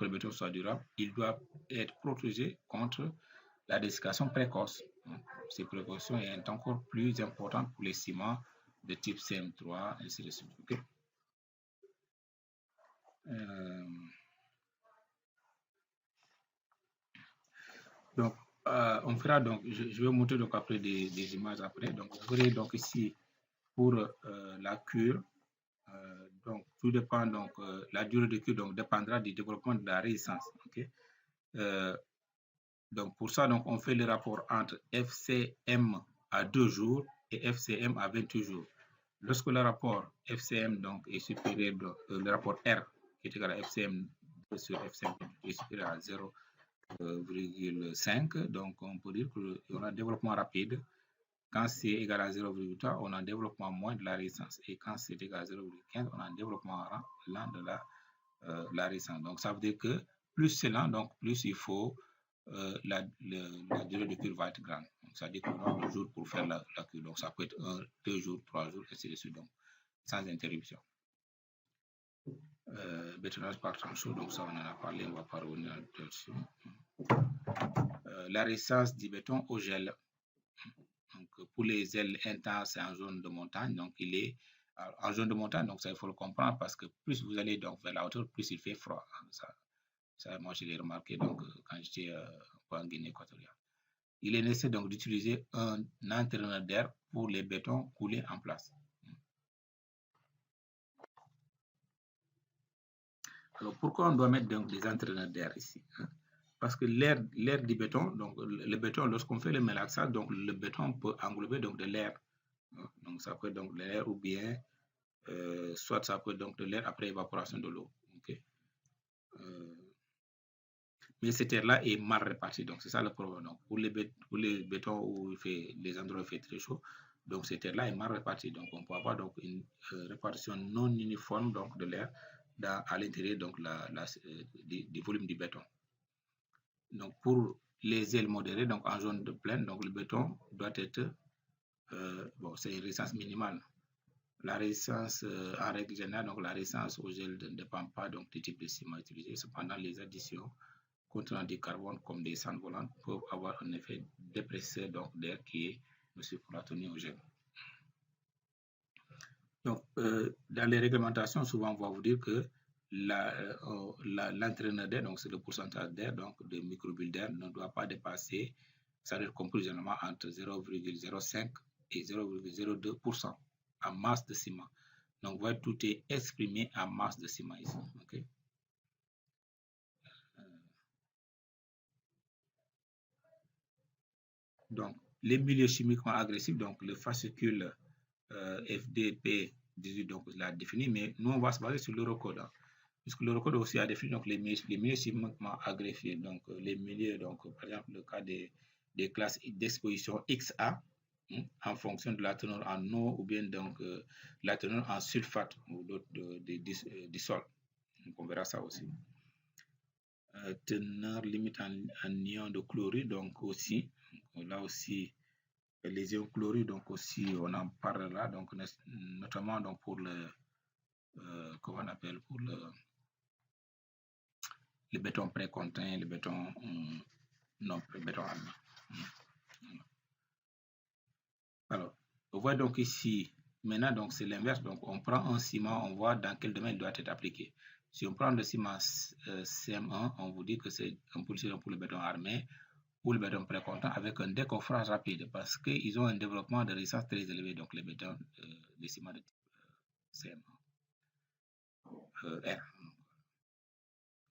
le béton soit durable, il doit être protégé contre la dessiccation précoce. Ces précautions sont encore plus importantes pour les ciments de type CM3, ainsi de suite. Okay. Donc, on fera donc, je vais vous montrer donc après des images après. Donc, vous verrez donc ici pour la cure. Donc, tout dépend donc la durée de cure donc dépendra du développement de la résistance. Okay. Donc, pour ça donc on fait le rapport entre FCM à 2 jours et FCM à 28 jours. Lorsque le rapport FCM donc est supérieur, le rapport R qui est égal à FCM sur FCM est supérieur à 0,5, donc on peut dire qu'on a un développement rapide. Quand c'est égal à 0,3, on a un développement moins de la résistance. Et quand c'est égal à 0,15, on a un développement lent de la résistance. Donc ça veut dire que plus c'est lent, donc plus il faut la durée de cure va être grande. Donc ça veut dire qu'on a 2 jours pour faire la cure. Donc ça peut être 1, 2 jours, 3 jours, ainsi de suite. Donc sans interruption. Bétonnage par temps chaud, donc ça on en a parlé, on ne va pas revenir dessus. La résistance du béton au gel. Donc pour les ailes intenses en zone de montagne, donc il est en zone de montagne, donc ça il faut le comprendre parce que plus vous allez donc vers la hauteur, plus il fait froid. Ça moi je l'ai remarqué donc quand j'étais en Guinée équatoriale. Il est nécessaire donc d'utiliser un entraîneur d'air pour les bétons coulés en place. Alors pourquoi on doit mettre donc des entraîneurs d'air ici? Parce que l'air du béton, donc le béton, lorsqu'on fait le mélaxage, donc le béton peut englober donc de l'air. Donc ça peut être donc de l'air ou bien soit ça peut être donc de l'air après évaporation de l'eau. Okay. Mais cet air-là est mal réparti, donc c'est ça le problème. Donc pour les bétons où les endroits où il fait très chaud, donc cette air-là est mal répartie. Donc on peut avoir donc une répartition non uniforme donc de l'air à l'intérieur donc du volume du béton. Donc pour les ailes modérées, donc en zone de plaine, donc le béton doit être, bon, c'est une résistance minimale. La résistance, en règle générale, donc la résistance au gel ne dépend pas donc du type de ciment utilisé. Cependant, les additions contenant du carbone comme des cendres volantes peuvent avoir un effet dépresseur donc d'air qui est nocif pour la tenue au gel. Donc, dans les réglementations, souvent on va vous dire que l'entraîneur d'air, donc c'est le pourcentage d'air, donc de microbules d'air, ne doit pas dépasser, ça doit être compris généralement entre 0,05 et 0,02% en masse de ciment. Donc, vous voyez, tout est exprimé en masse de ciment ici. Okay? Donc, les milieux chimiquement agressifs, donc le fascicule FDP 18 donc l'a défini, mais nous on va se baser sur l'Eurocode, hein, puisque l'Eurocode aussi a défini donc les milieux chimiquement agressifs, donc les milieux, donc par exemple le cas des classes d'exposition XA, en fonction de la teneur en eau ou bien donc la teneur en sulfate ou du sol. Donc on verra ça aussi. Teneur limite en ion de chlorure, donc aussi, là aussi, les ions chlorures, donc aussi, on en parlera, donc notamment donc pour le, comment on appelle, pour le béton précontin, le béton non, le béton armé. Alors, vous voyez donc ici, maintenant, donc c'est l'inverse. Donc, on prend un ciment, on voit dans quel domaine il doit être appliqué. Si on prend le ciment CM1, on vous dit que c'est un position pour le béton armé ou le béton précontin avec un décoffrage rapide parce qu'ils ont un développement de résistance très élevé, donc les bétons, les ciments de type CM1. R.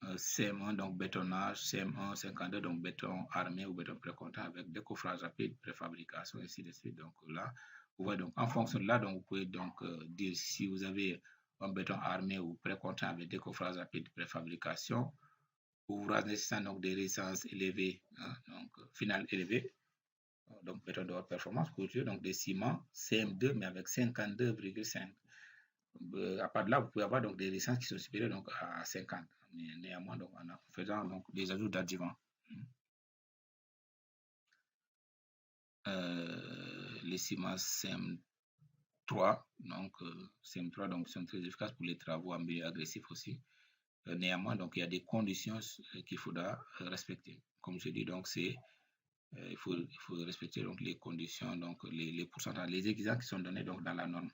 CM1, donc bétonnage, CM1, 52, donc béton armé ou béton précontin avec décoffrage rapide, préfabrication, ainsi de suite. Donc là, vous voyez, donc en fonction de là, donc vous pouvez donc dire si vous avez un béton armé ou précontin avec décoffrage rapide, préfabrication, ouvrage nécessitant donc des résistances élevées, hein, donc finale élevée, donc béton de haute performance, couture, donc des ciments CM2 mais avec 52,5. À part de là, vous pouvez avoir donc des résistances qui sont supérieures donc à 50. Mais néanmoins, donc, en faisant donc des ajouts d'adjuvants. Les ciments CM3, donc CM3 donc, sont très efficaces pour les travaux en milieu agressif aussi. Néanmoins, donc, il y a des conditions qu'il faudra respecter. Comme je dis, donc, c'est il faut respecter donc, les conditions, donc, les pourcentages, les exigences qui sont donnés donc, dans la norme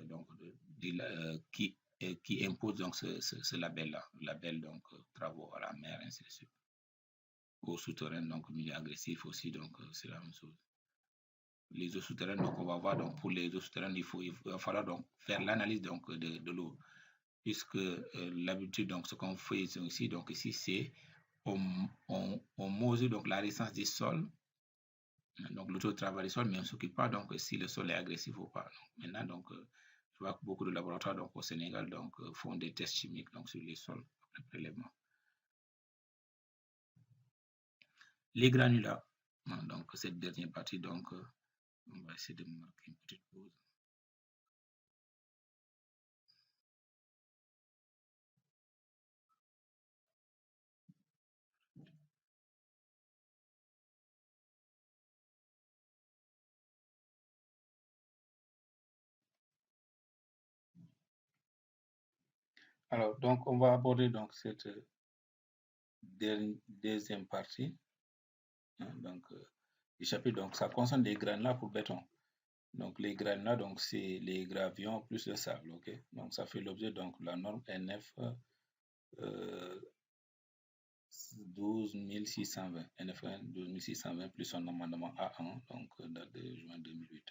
donc, qui impose donc ce label-là, label donc travaux à la mer, ainsi de suite. Eaux souterraines, donc milieu agressif aussi, donc c'est la même chose. Les eaux souterraines, donc on va voir, donc pour les eaux souterraines, il va falloir donc faire l'analyse donc de l'eau, puisque l'habitude, donc ce qu'on fait ici, donc ici c'est on mesure donc la résistance du sol, donc le taux de travail du sol, mais on ne s'occupe pas donc si le sol est agressif ou pas. Donc, maintenant, donc je vois que beaucoup de laboratoires donc, au Sénégal donc, font des tests chimiques donc, sur les sols après prélèvement. Les granulats, donc cette dernière partie, donc on va essayer de marquer une petite pause. Alors, donc on va aborder donc cette deuxième partie, hein, donc du chapitre. Donc ça concerne les granulats pour béton. Donc les granulats, donc c'est les gravions plus le sable, ok. Donc ça fait l'objet donc la norme NF 12620, NF1 12620 plus son amendement A1, donc date de juin 2008.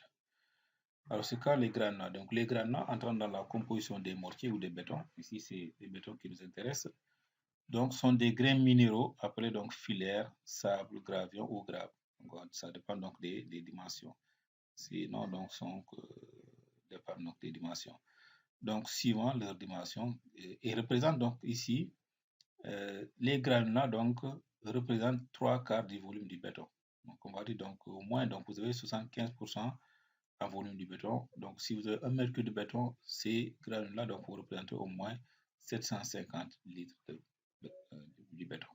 Alors c'est quand les granulats, donc les granulats entrant dans la composition des mortiers ou des bétons, ici c'est les bétons qui nous intéressent, donc sont des grains minéraux appelés donc filaires, sable, gravion ou grave. Donc, ça dépend donc des dimensions. Sinon, donc, dépendent donc des dimensions. Donc, suivant leurs dimensions, et représentent donc ici, les granulats donc représentent 3/4 du volume du béton. Donc, on va dire donc au moins, donc vous avez 75% en volume du béton. Donc, si vous avez 1 mètre cube de béton, ces granules-là, donc vous représentez au moins 750 litres du béton.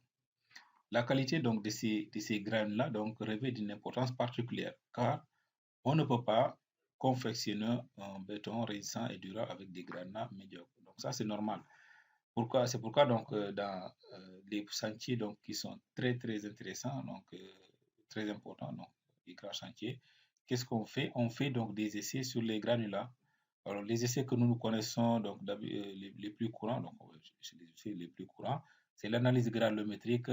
La qualité donc de ces granules-là donc revêt d'une importance particulière car on ne peut pas confectionner un béton résistant et durable avec des granulats médiocres. Donc ça c'est normal. Pourquoi? C'est pourquoi donc dans les chantiers donc qui sont très intéressants donc très importants donc les grands chantiers, qu'est-ce qu'on fait? On fait donc des essais sur les granulats. Alors les essais que nous connaissons donc les plus courants donc les essais les plus courants, c'est l'analyse granulométrique,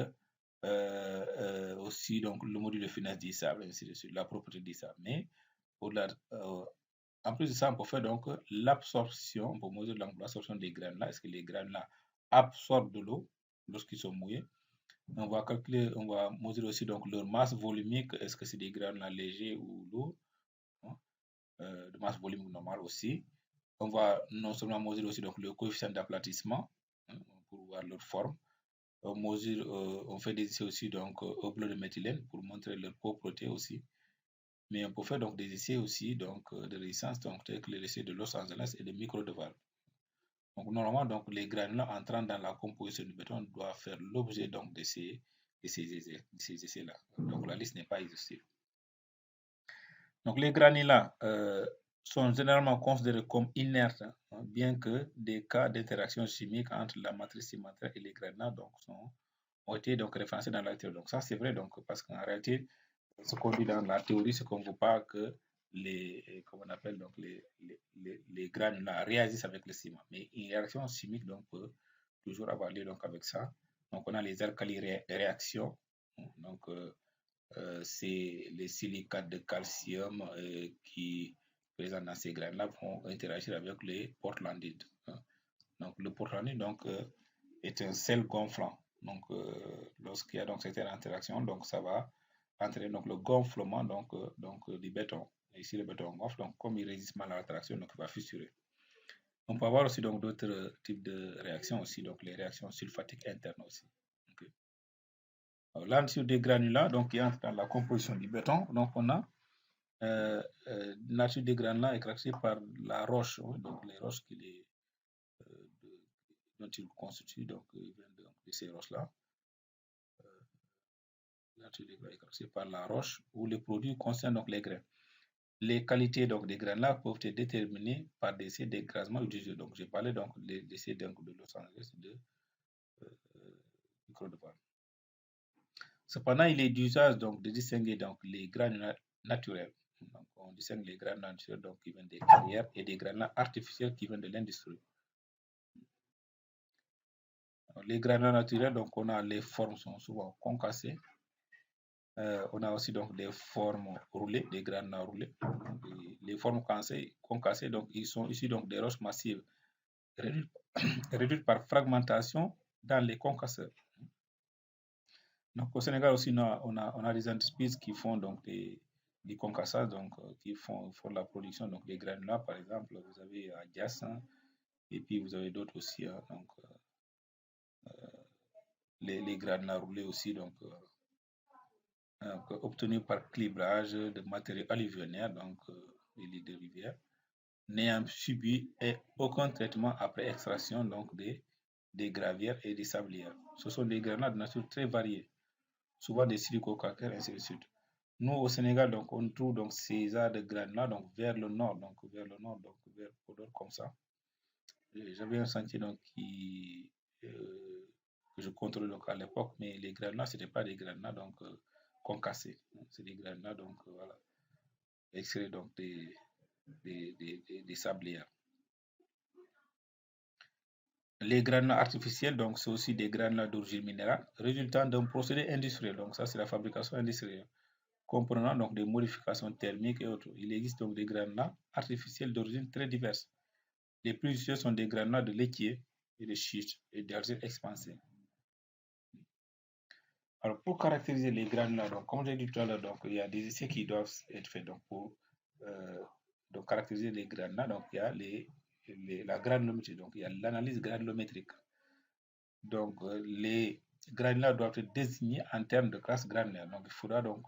aussi donc le module de finesse du sable, ainsi de suite, la propriété du sable. Mais pour en plus de ça, on peut faire donc l'absorption, on peut mesurer l'absorption des granulats. Est-ce que les granulats absorbent de l'eau lorsqu'ils sont mouillés? On va calculer, on va mesurer aussi donc leur masse volumique. Est-ce que c'est des granulats légers ou lourds? Hein? De masse volumique normale aussi. On va non seulement mesurer aussi donc le coefficient d'aplatissement, hein, pour voir leur forme. On fait des essais aussi donc au bleu de méthylène pour montrer leur propreté aussi. Mais on peut faire donc des essais aussi donc de résistance, donc tels que les essais de Los Angeles et de Microdeval. Donc normalement donc les granulats entrant dans la composition du béton doivent faire l'objet donc de ces essais-là. Donc la liste n'est pas exhaustive. Donc les granulats sont généralement considérés comme inertes, hein, bien que des cas d'interaction chimique entre la matrice cimentaire et les granulats donc ont été donc référencés dans la théorie. Donc ça c'est vrai donc parce qu'en réalité ce qu'on dit dans la théorie, c'est qu'on ne veut pas que comment on appelle donc les granulats réagissent avec le ciment. Mais une réaction chimique donc peut toujours avoir lieu donc avec ça. Donc on a les alcalis réactions. Donc c'est les silicates de calcium qui présents dans ces granules-là vont interagir avec les portlandites. Hein. Donc le portlandite donc est un sel gonflant. Donc lorsqu'il y a donc cette interaction, donc ça va entraîner donc le gonflement donc du béton. Et ici le béton gonfle, donc comme il résiste mal à l'attraction, donc il va fissurer. On peut avoir aussi donc d'autres types de réactions aussi, donc les réactions sulfatiques internes aussi. Okay. Alors, là, sur des granulats, donc qui entrent dans la composition du béton, donc on a la nature des granulats est caractérisée par la roche, donc les roches dont ils constituent, donc ils viennent de ces roches-là. La nature des granulats est caractérisée par la roche où les produits concernent donc les grains. Les qualités donc des granulats peuvent être déterminées par des essais d'écrasement ou d'usure. Donc j'ai parlé donc des essais de Los Angeles de Microdeval. Cependant, il est d'usage donc de distinguer donc les granulats naturels. Donc, on distingue les granulats naturels donc, qui viennent des carrières et des granulats artificiels qui viennent de l'industrie. Les granulats naturels, donc on a les formes sont souvent concassées. On a aussi donc des formes roulées, des granulats roulés. Les formes concassées, donc ils sont issus donc des roches massives réduites par fragmentation dans les concasseurs. Donc au Sénégal aussi, on a des entreprises qui font donc des concassats, donc qui font la production donc des granulats, par exemple, vous avez à Dias, hein, et puis vous avez d'autres aussi, hein, donc les granulats roulés aussi, donc obtenus par clibrage de matériaux alluvionnaires, donc les lits de rivière, n'ayant subi aucun traitement après extraction donc des gravières et des sablières. Ce sont des granulats de nature très variée, souvent des silico-calcaires, ainsi de suite. Nous, au Sénégal, donc, on trouve donc ces arts de granulats donc vers le nord, donc vers Podor comme ça. J'avais un sentier donc que je contrôlais donc à l'époque, mais les granulats, c'était pas des granulats donc concassés. C'est des granulats donc voilà, extraits donc des sablières. Les granulats artificiels, donc, c'est aussi des granulats d'origine minérale résultant d'un procédé industriel. Donc, ça, c'est la fabrication industrielle, comprenant donc des modifications thermiques et autres. Il existe donc des granulats artificiels d'origine très diverses. Les plus utilisés sont des granulats de laitier et de schiste et d'argile expansée. Alors, pour caractériser les granulats, donc, comme j'ai dit tout à l'heure, donc, il y a des essais qui doivent être faits donc, pour donc, caractériser les granulats. Donc, il y a la granulométrie, donc il y a l'analyse granulométrique. Donc, les granulats doivent être désignés en termes de classe granulaire. Donc, il faudra donc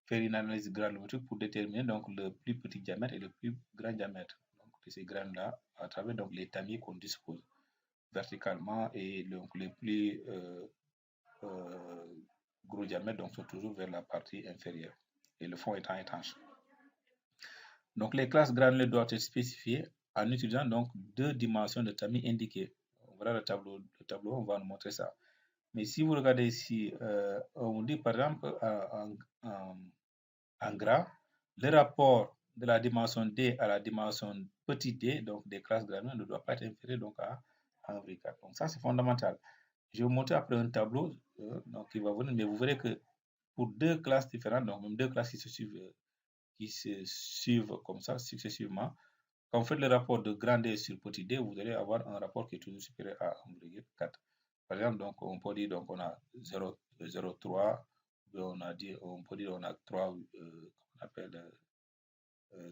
faire une analyse granulométrique pour déterminer donc le plus petit diamètre et le plus grand diamètre donc, de ces graines-là à travers donc, les tamis qu'on dispose verticalement et donc les plus gros diamètres donc, sont toujours vers la partie inférieure et le fond étant étanche. Donc les classes granulées doivent être spécifiées en utilisant donc 2 dimensions de tamis indiquées. Voilà le tableau, on va nous montrer ça. Mais si vous regardez ici, on dit par exemple en gras, le rapport de la dimension D à la dimension petit d, donc des classes granulées, ne doit pas être inférieur donc à 1,4. Donc ça, c'est fondamental. Je vais vous montrer après un tableau donc qui va venir, mais vous verrez que pour 2 classes différentes, donc même 2 classes qui se suivent comme ça successivement, quand vous faites le rapport de grand D sur petit d, vous allez avoir un rapport qui est toujours supérieur à 1,4. Par exemple, donc, on peut dire donc on a 0,3, on peut dire on a 3, qu'on appelle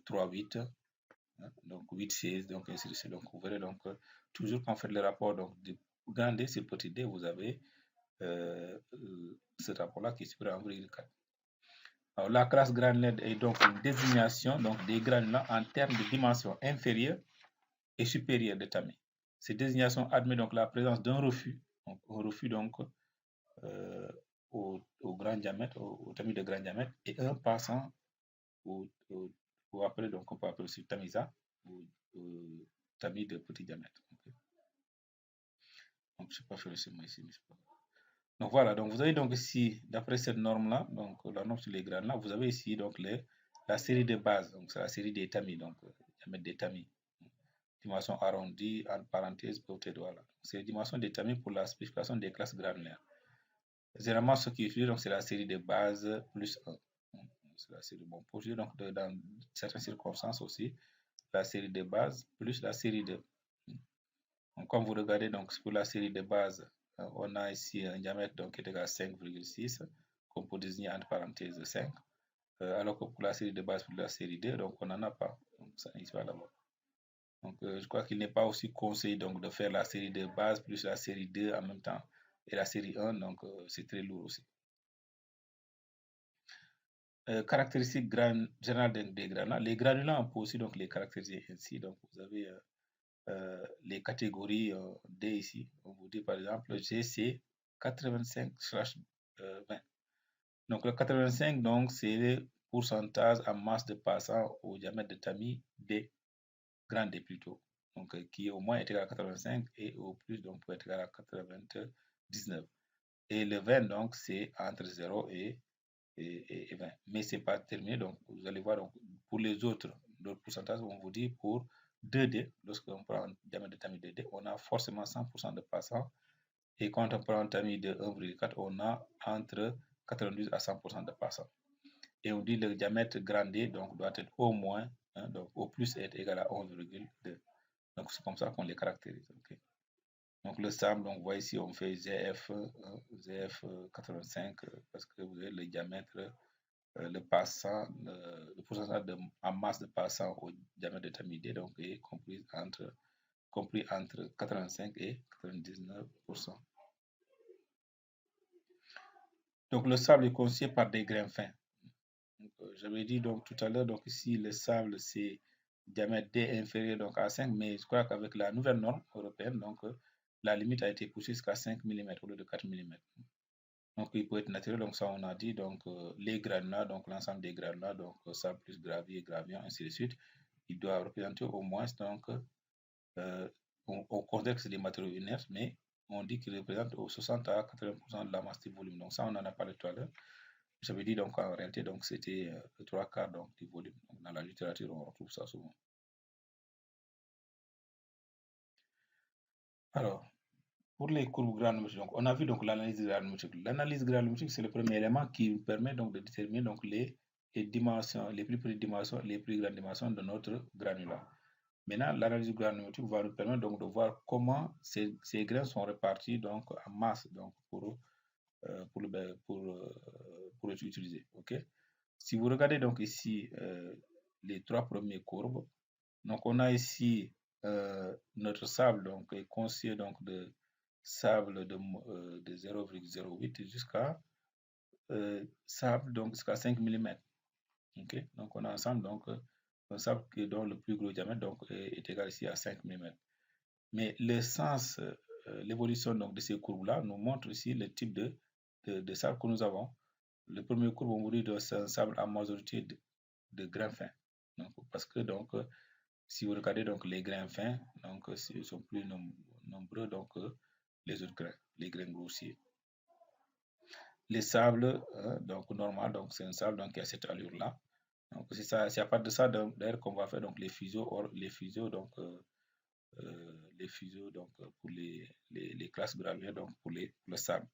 3,8, hein, donc 8,16, donc ainsi de suite. Donc vous verrez donc toujours quand vous faites le rapport donc, de grand D sur petit d, vous avez ce rapport-là qui est supérieur à 1,4. Alors, la classe granulaire est donc une désignation donc, des granulats en termes de dimension inférieure et supérieure de tamis. Cette désignation admet donc la présence d'un refus, donc un refus donc au grand diamètre, au tamis de grand diamètre, et un passant au appelé, donc on peut appeler aussi tamisa ou tamis de petit diamètre. Okay. Donc je ne sais pas faire le schéma ici, mais c'est pas. Donc voilà, donc vous avez donc ici, d'après cette norme-là, donc la norme sur les graines là, vous avez ici donc la série de bases, donc c'est la série des tamis, donc diamètre des tamis, dimension arrondie, entre parenthèses, voilà. C'est la dimension des tamis pour la spécification des classes granulaires. Généralement, ce qui est utilisé, donc c'est la série de bases plus 1. C'est la série, bon, pour jouer, donc dans certaines circonstances aussi, la série de bases plus la série de. Donc, comme vous regardez, donc pour la série de bases, on a ici un diamètre donc, qui est égal à 5,6, qu'on peut désigner entre parenthèses 5, alors que pour la série de bases, pour la série 2, donc on n'en a pas. Donc, ça n'existe pas là-bas. Donc, je crois qu'il n'est pas aussi conseillé donc, de faire la série de bases plus la série 2 en même temps et la série 1, donc c'est très lourd aussi. Caractéristiques générales des granulats. Les granulats, on peut aussi donc, les caractériser ainsi. Donc, vous avez les catégories D ici. On vous dit par exemple GC 85/20. Donc le 85, donc c'est le pourcentage en masse de passant au diamètre de tamis D, grand D plutôt. Donc qui au moins est égal à 85 et au plus donc peut être égal à 99. Et le 20 donc c'est entre 0 et 20. Mais c'est pas terminé. Donc vous allez voir donc, pour les autres pourcentages, on vous dit pour 2D, lorsqu'on prend un diamètre de tamis 2D, on a forcément 100% de passants. Et quand on prend un tamis de 1,4, on a entre 92 à 100% de passants. Et on dit le diamètre grand D donc, doit être au moins, hein, donc au plus être égal à 1,2. Donc c'est comme ça qu'on les caractérise. Okay. Donc le SAM, donc vous voyez ici, on fait GF 85 parce que vous avez le diamètre, le passant, le pourcentage en masse de passant au diamètre de tamis D, donc est compris entre 85 et 99%. Donc le sable est constitué par des grains fins. J'avais dit donc tout à l'heure, donc ici le sable c'est diamètre D inférieur donc à 5, mais je crois qu'avec la nouvelle norme européenne, donc la limite a été poussée jusqu'à 5 mm au lieu de 4 mm. Donc il peut être naturel, donc ça on a dit, donc les granulats, donc l'ensemble des granulats, donc sable plus gravier, gravion, ainsi de suite, il doit représenter au moins, donc on considère que c'est des matériaux inertes, mais on dit qu'ils représentent au 60 à 80% de la masse du volume. Donc ça on en a parlé tout à l'heure. J'avais dit donc en réalité, donc c'était le 3/4 donc, du volume. Donc, dans la littérature, on retrouve ça souvent. Alors, pour les courbes granulométriques, donc, on a vu donc l'analyse granulométrique. L'analyse granulométrique, c'est le premier élément qui permet donc de déterminer donc, les dimensions, les plus petites dimensions, les plus grandes dimensions de notre granulat. Maintenant, l'analyse granulométrique va nous permettre donc de voir comment ces grains sont répartis donc en masse donc pour être utilisés. Okay? Si vous regardez donc ici les 3 premières courbes, donc on a ici notre sable donc est constitué donc de sable de 0,08 jusqu'à sable donc jusqu'à 5 mm. Ok, donc on a ensemble donc un sable dont le plus gros diamètre donc est égal ici à 5 mm. Mais le sens, l'évolution donc de ces courbes-là nous montre ici le type de sable que nous avons. Le premier courbe, on vous dit que c'est un sable à majorité de grains fins. Donc, parce que donc, si vous regardez donc les grains fins, donc ils sont plus nombreux donc les autres grains, les grains grossiers. Les sables, donc normal, donc c'est un sable donc qui a cette allure-là. Donc c'est ça, c'est à partir de ça d'ailleurs qu'on va faire donc les fuseaux, donc pour les classes granulaires donc pour le sable.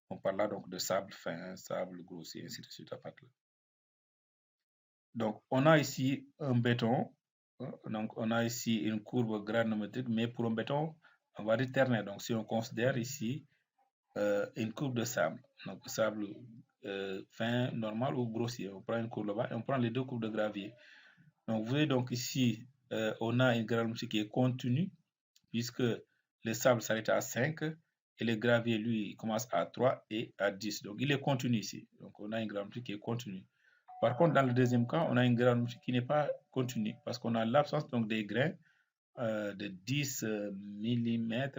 On parle là donc de sable fin, sable grossier, ainsi de suite à partir de là. Donc on a ici un béton, donc on a ici une courbe granulométrique, mais pour un béton, on va dire ternaire. Donc si on considère ici une courbe de sable, donc sable fin, normal ou grossier, on prend une courbe là-bas et on prend les deux courbes de gravier. Donc vous voyez donc ici, on a une granulométrie qui est continue, puisque le sable s'arrête à 5 et le gravier, lui, il commence à 3 et à 10. Donc il est continu ici. Donc on a une granulométrie qui est continue. Par contre, dans le deuxième cas, on a une granulométrie qui n'est pas continue, parce qu'on a l'absence donc des grains de 10 mm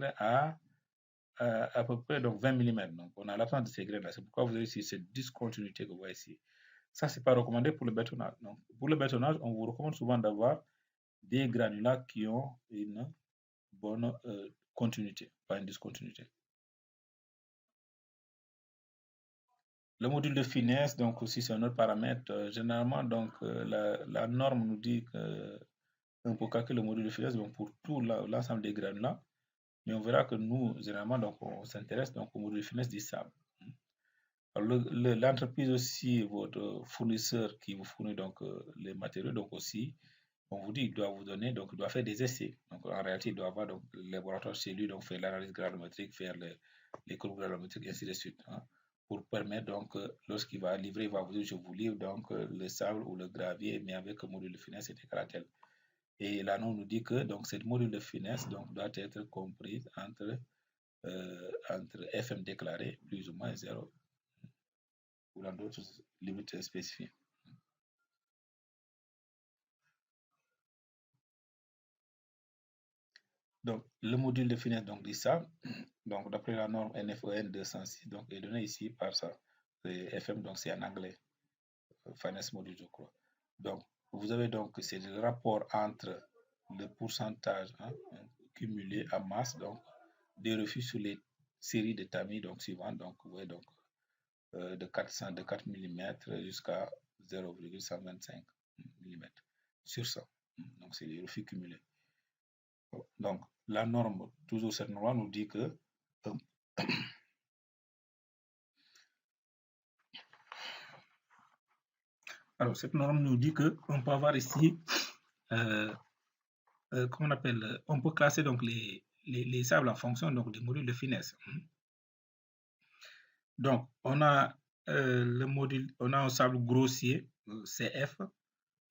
à peu près donc 20 mm. Donc on a l'absence de ces grains-là. C'est pourquoi vous avez ici cette discontinuité que vous voyez ici. Ça, c'est pas recommandé pour le bétonnage. Donc pour le bétonnage, on vous recommande souvent d'avoir des granulats qui ont une bonne continuité, pas une discontinuité. Le module de finesse, donc aussi c'est un autre paramètre. Généralement, donc la norme nous dit qu'on peut calculer le module de finesse donc, pour tout l'ensemble des granulats, mais on verra que nous, généralement, donc on s'intéresse donc au module de finesse du sable. L'entreprise aussi, votre fournisseur qui vous fournit donc les matériaux, donc aussi, on vous dit qu'il doit vous donner, donc il doit faire des essais. Donc en réalité, il doit avoir donc le laboratoire chez lui, donc faire l'analyse granulométrique, faire les courbes granulométriques, et ainsi de suite. Pour permettre donc, lorsqu'il va livrer, il va vous dire, je vous livre donc le sable ou le gravier, mais avec un module de finesse, c'est égal à tel. Et là, nous dit que donc cette module de finesse donc, doit être comprise entre FM déclaré plus ou moins 0 ou dans d'autres limites spécifiées. Donc, le module de finesse donc, du sable, donc d'après la norme NFEN 206, donc est donné ici par ça. FM, donc c'est en anglais. Finesse module, je crois. Donc, vous avez donc, c'est le rapport entre le pourcentage cumulé à masse, donc, des refus sur les séries de tamis, donc, suivantes. Donc, vous voyez, donc, de 4 mm jusqu'à 0,125 mm sur 100. Donc, c'est les refus cumulés. Donc, la norme, toujours cette norme nous dit que alors, cette norme nous dit qu'on peut avoir ici, comment on appelle, on peut classer donc les sables en fonction donc, des modules de finesse. Donc, on a le module, on a un sable grossier, CF,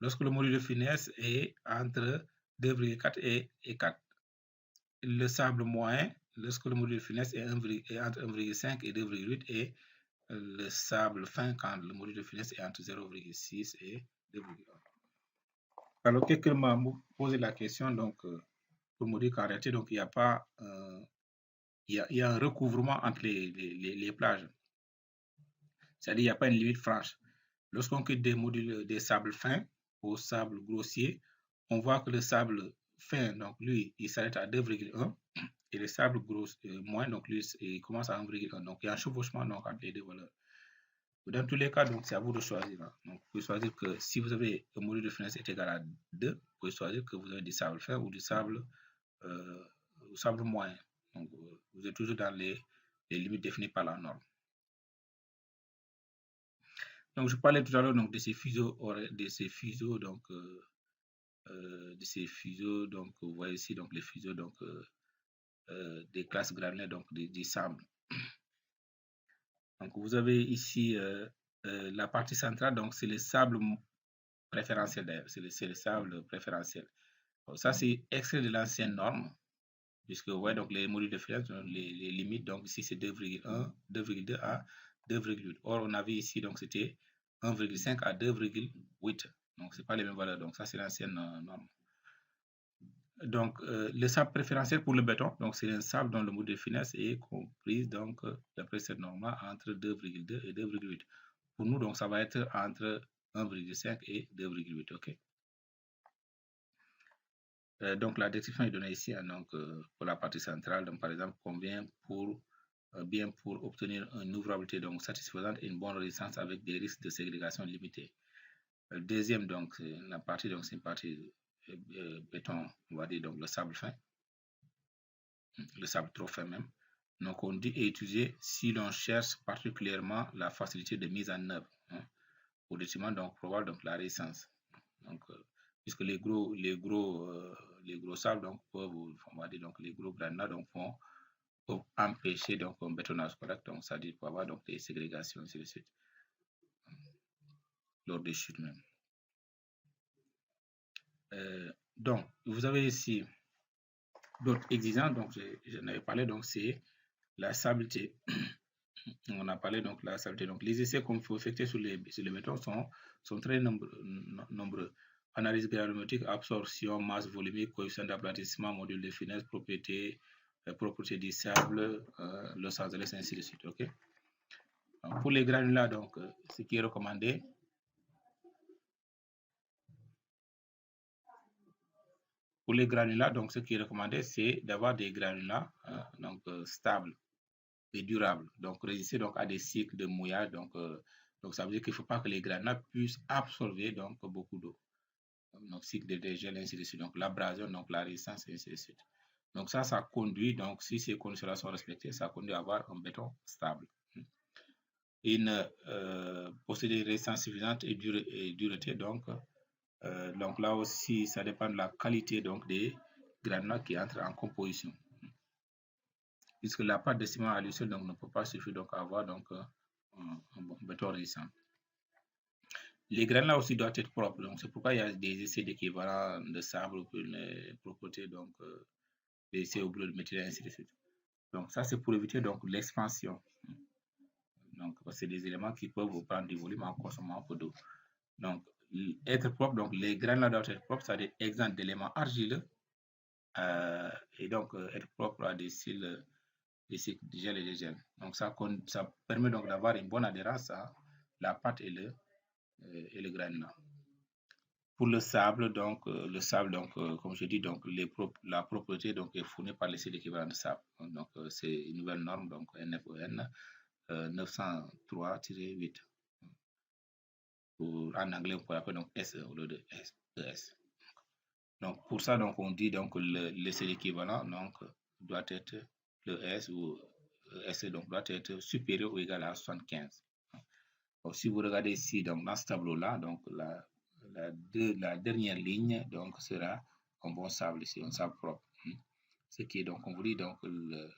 lorsque le module de finesse est entre 2,4 et 4. Le sable moyen, lorsque le module de finesse est entre 1,5 et 2,8 et le sable fin quand le module de finesse est entre 0,6 et 2,1. Alors, quelqu'un m'a posé la question donc, pour me dire qu'en réalité, donc, il n'y a pas il y a un recouvrement entre les plages. C'est-à-dire qu'il n'y a pas une limite franche. Lorsqu'on quitte des modules des sables fins au sable grossier, on voit que le sable fin, donc lui, il s'arrête à 2,1 et le sable gros moins, donc lui, il commence à 1,1. Donc il y a un chevauchement donc, entre les deux valeurs. Dans tous les cas, donc c'est à vous de choisir. Donc vous pouvez choisir que si vous avez un module de finesse est égal à 2, vous pouvez choisir que vous avez du sable fin ou du sable moyen. Donc vous êtes toujours dans les limites définies par la norme. Donc je parlais tout à l'heure donc de ces fuseaux, donc vous voyez ici donc les fuseaux donc des classes granulaires donc des sables. Donc vous avez ici la partie centrale, donc c'est le sable préférentiel d'ailleurs, c'est le sable préférentiel. Donc, ça c'est extrait de l'ancienne norme, puisque vous voyez donc les modules de finesse, les limites, donc ici c'est 2,1, 2,2 à 2,8. Or, on avait ici, donc c'était 1,5 à 2,8. Donc, c'est pas les mêmes valeurs. Donc, ça, c'est l'ancienne norme. Donc, le sable préférentiel pour le béton, donc c'est un sable dont le mode de finesse est compris, donc, d'après cette norme entre 2,2 et 2,8. Pour nous, donc, ça va être entre 1,5 et 2,8, ok? Donc, la description est donnée ici, hein, donc, pour la partie centrale, donc, par exemple, combien pour obtenir une ouvrabilité donc, satisfaisante et une bonne résistance avec des risques de ségrégation limités. Deuxième, donc, la partie, donc, c'est une partie béton, on va dire, donc, le sable fin, le sable trop fin même. Donc, on dit étudier si l'on cherche particulièrement la facilité de mise en œuvre, hein, au détriment, donc, probable, donc, la résistance. Donc, puisque les gros sables, donc, peuvent, on va dire, donc, les gros granulats, donc, vont empêcher, donc, un bétonnage correct, donc, ça dit pour avoir, donc, des ségrégations, ainsi de suite, lors des chutes même. Donc, vous avez ici d'autres exigences, donc, j'en avais parlé, donc, c'est la stabilité. On a parlé donc de la stabilité. Donc, les essais qu'on peut effectuer sur les bétons sont très nombreux. Analyse granulométrique, absorption, masse volumique, coefficient d'aplatissement, module de finesse, propriété du sable, Los Angeles, ainsi de suite. Okay? Donc, pour les granulats, donc, ce qui est recommandé, donc, ce qui est recommandé, c'est d'avoir des granulats donc, stables et durables, donc résister donc, à des cycles de mouillage. Donc, ça veut dire qu'il ne faut pas que les granulats puissent absorber donc, beaucoup d'eau. Donc, cycle de dégel, ainsi de suite. Donc, l'abrasion, donc la résistance, ainsi de suite. Donc, ça conduit, donc, si ces conditions-là sont respectées, ça conduit à avoir un béton stable. Une posséder une résistance suffisante et dureté, donc là aussi, ça dépend de la qualité donc, des granulats qui entrent en composition. Puisque la pâte de ciment à lui seul donc, ne peut pas suffire donc, à avoir donc, un béton résistant. Les granulats aussi doivent être propres, donc c'est pourquoi il y a des essais d'équivalent de sable pour une propreté, donc des essais au bleu de métal, ainsi de suite. Donc ça c'est pour éviter donc l'expansion. Donc c'est des éléments qui peuvent vous prendre du volume en consommant un peu d'eau. Donc être propre, donc les granulats doivent être propres, c'est-à-dire exempts d'éléments argileux et donc être propre à des cycles de gel et de gel. Donc ça permet donc d'avoir une bonne adhérence à la pâte et le granulat. Pour le sable, donc, comme je dis, donc, la propreté donc, est fournie par l'essai d'équivalent de sable. Donc, c'est une nouvelle norme, donc NFEN 903-8. En anglais, on peut appeler donc SE au lieu de ES. Donc, pour ça, donc, on dit donc l'essai d'équivalent donc, doit être le S ou SE donc, doit être supérieur ou égal à 75. Donc, si vous regardez ici, donc, dans ce tableau-là, donc, la dernière ligne donc, sera un bon sable ici, un sable propre. Ce qui est donc, on vous dit donc,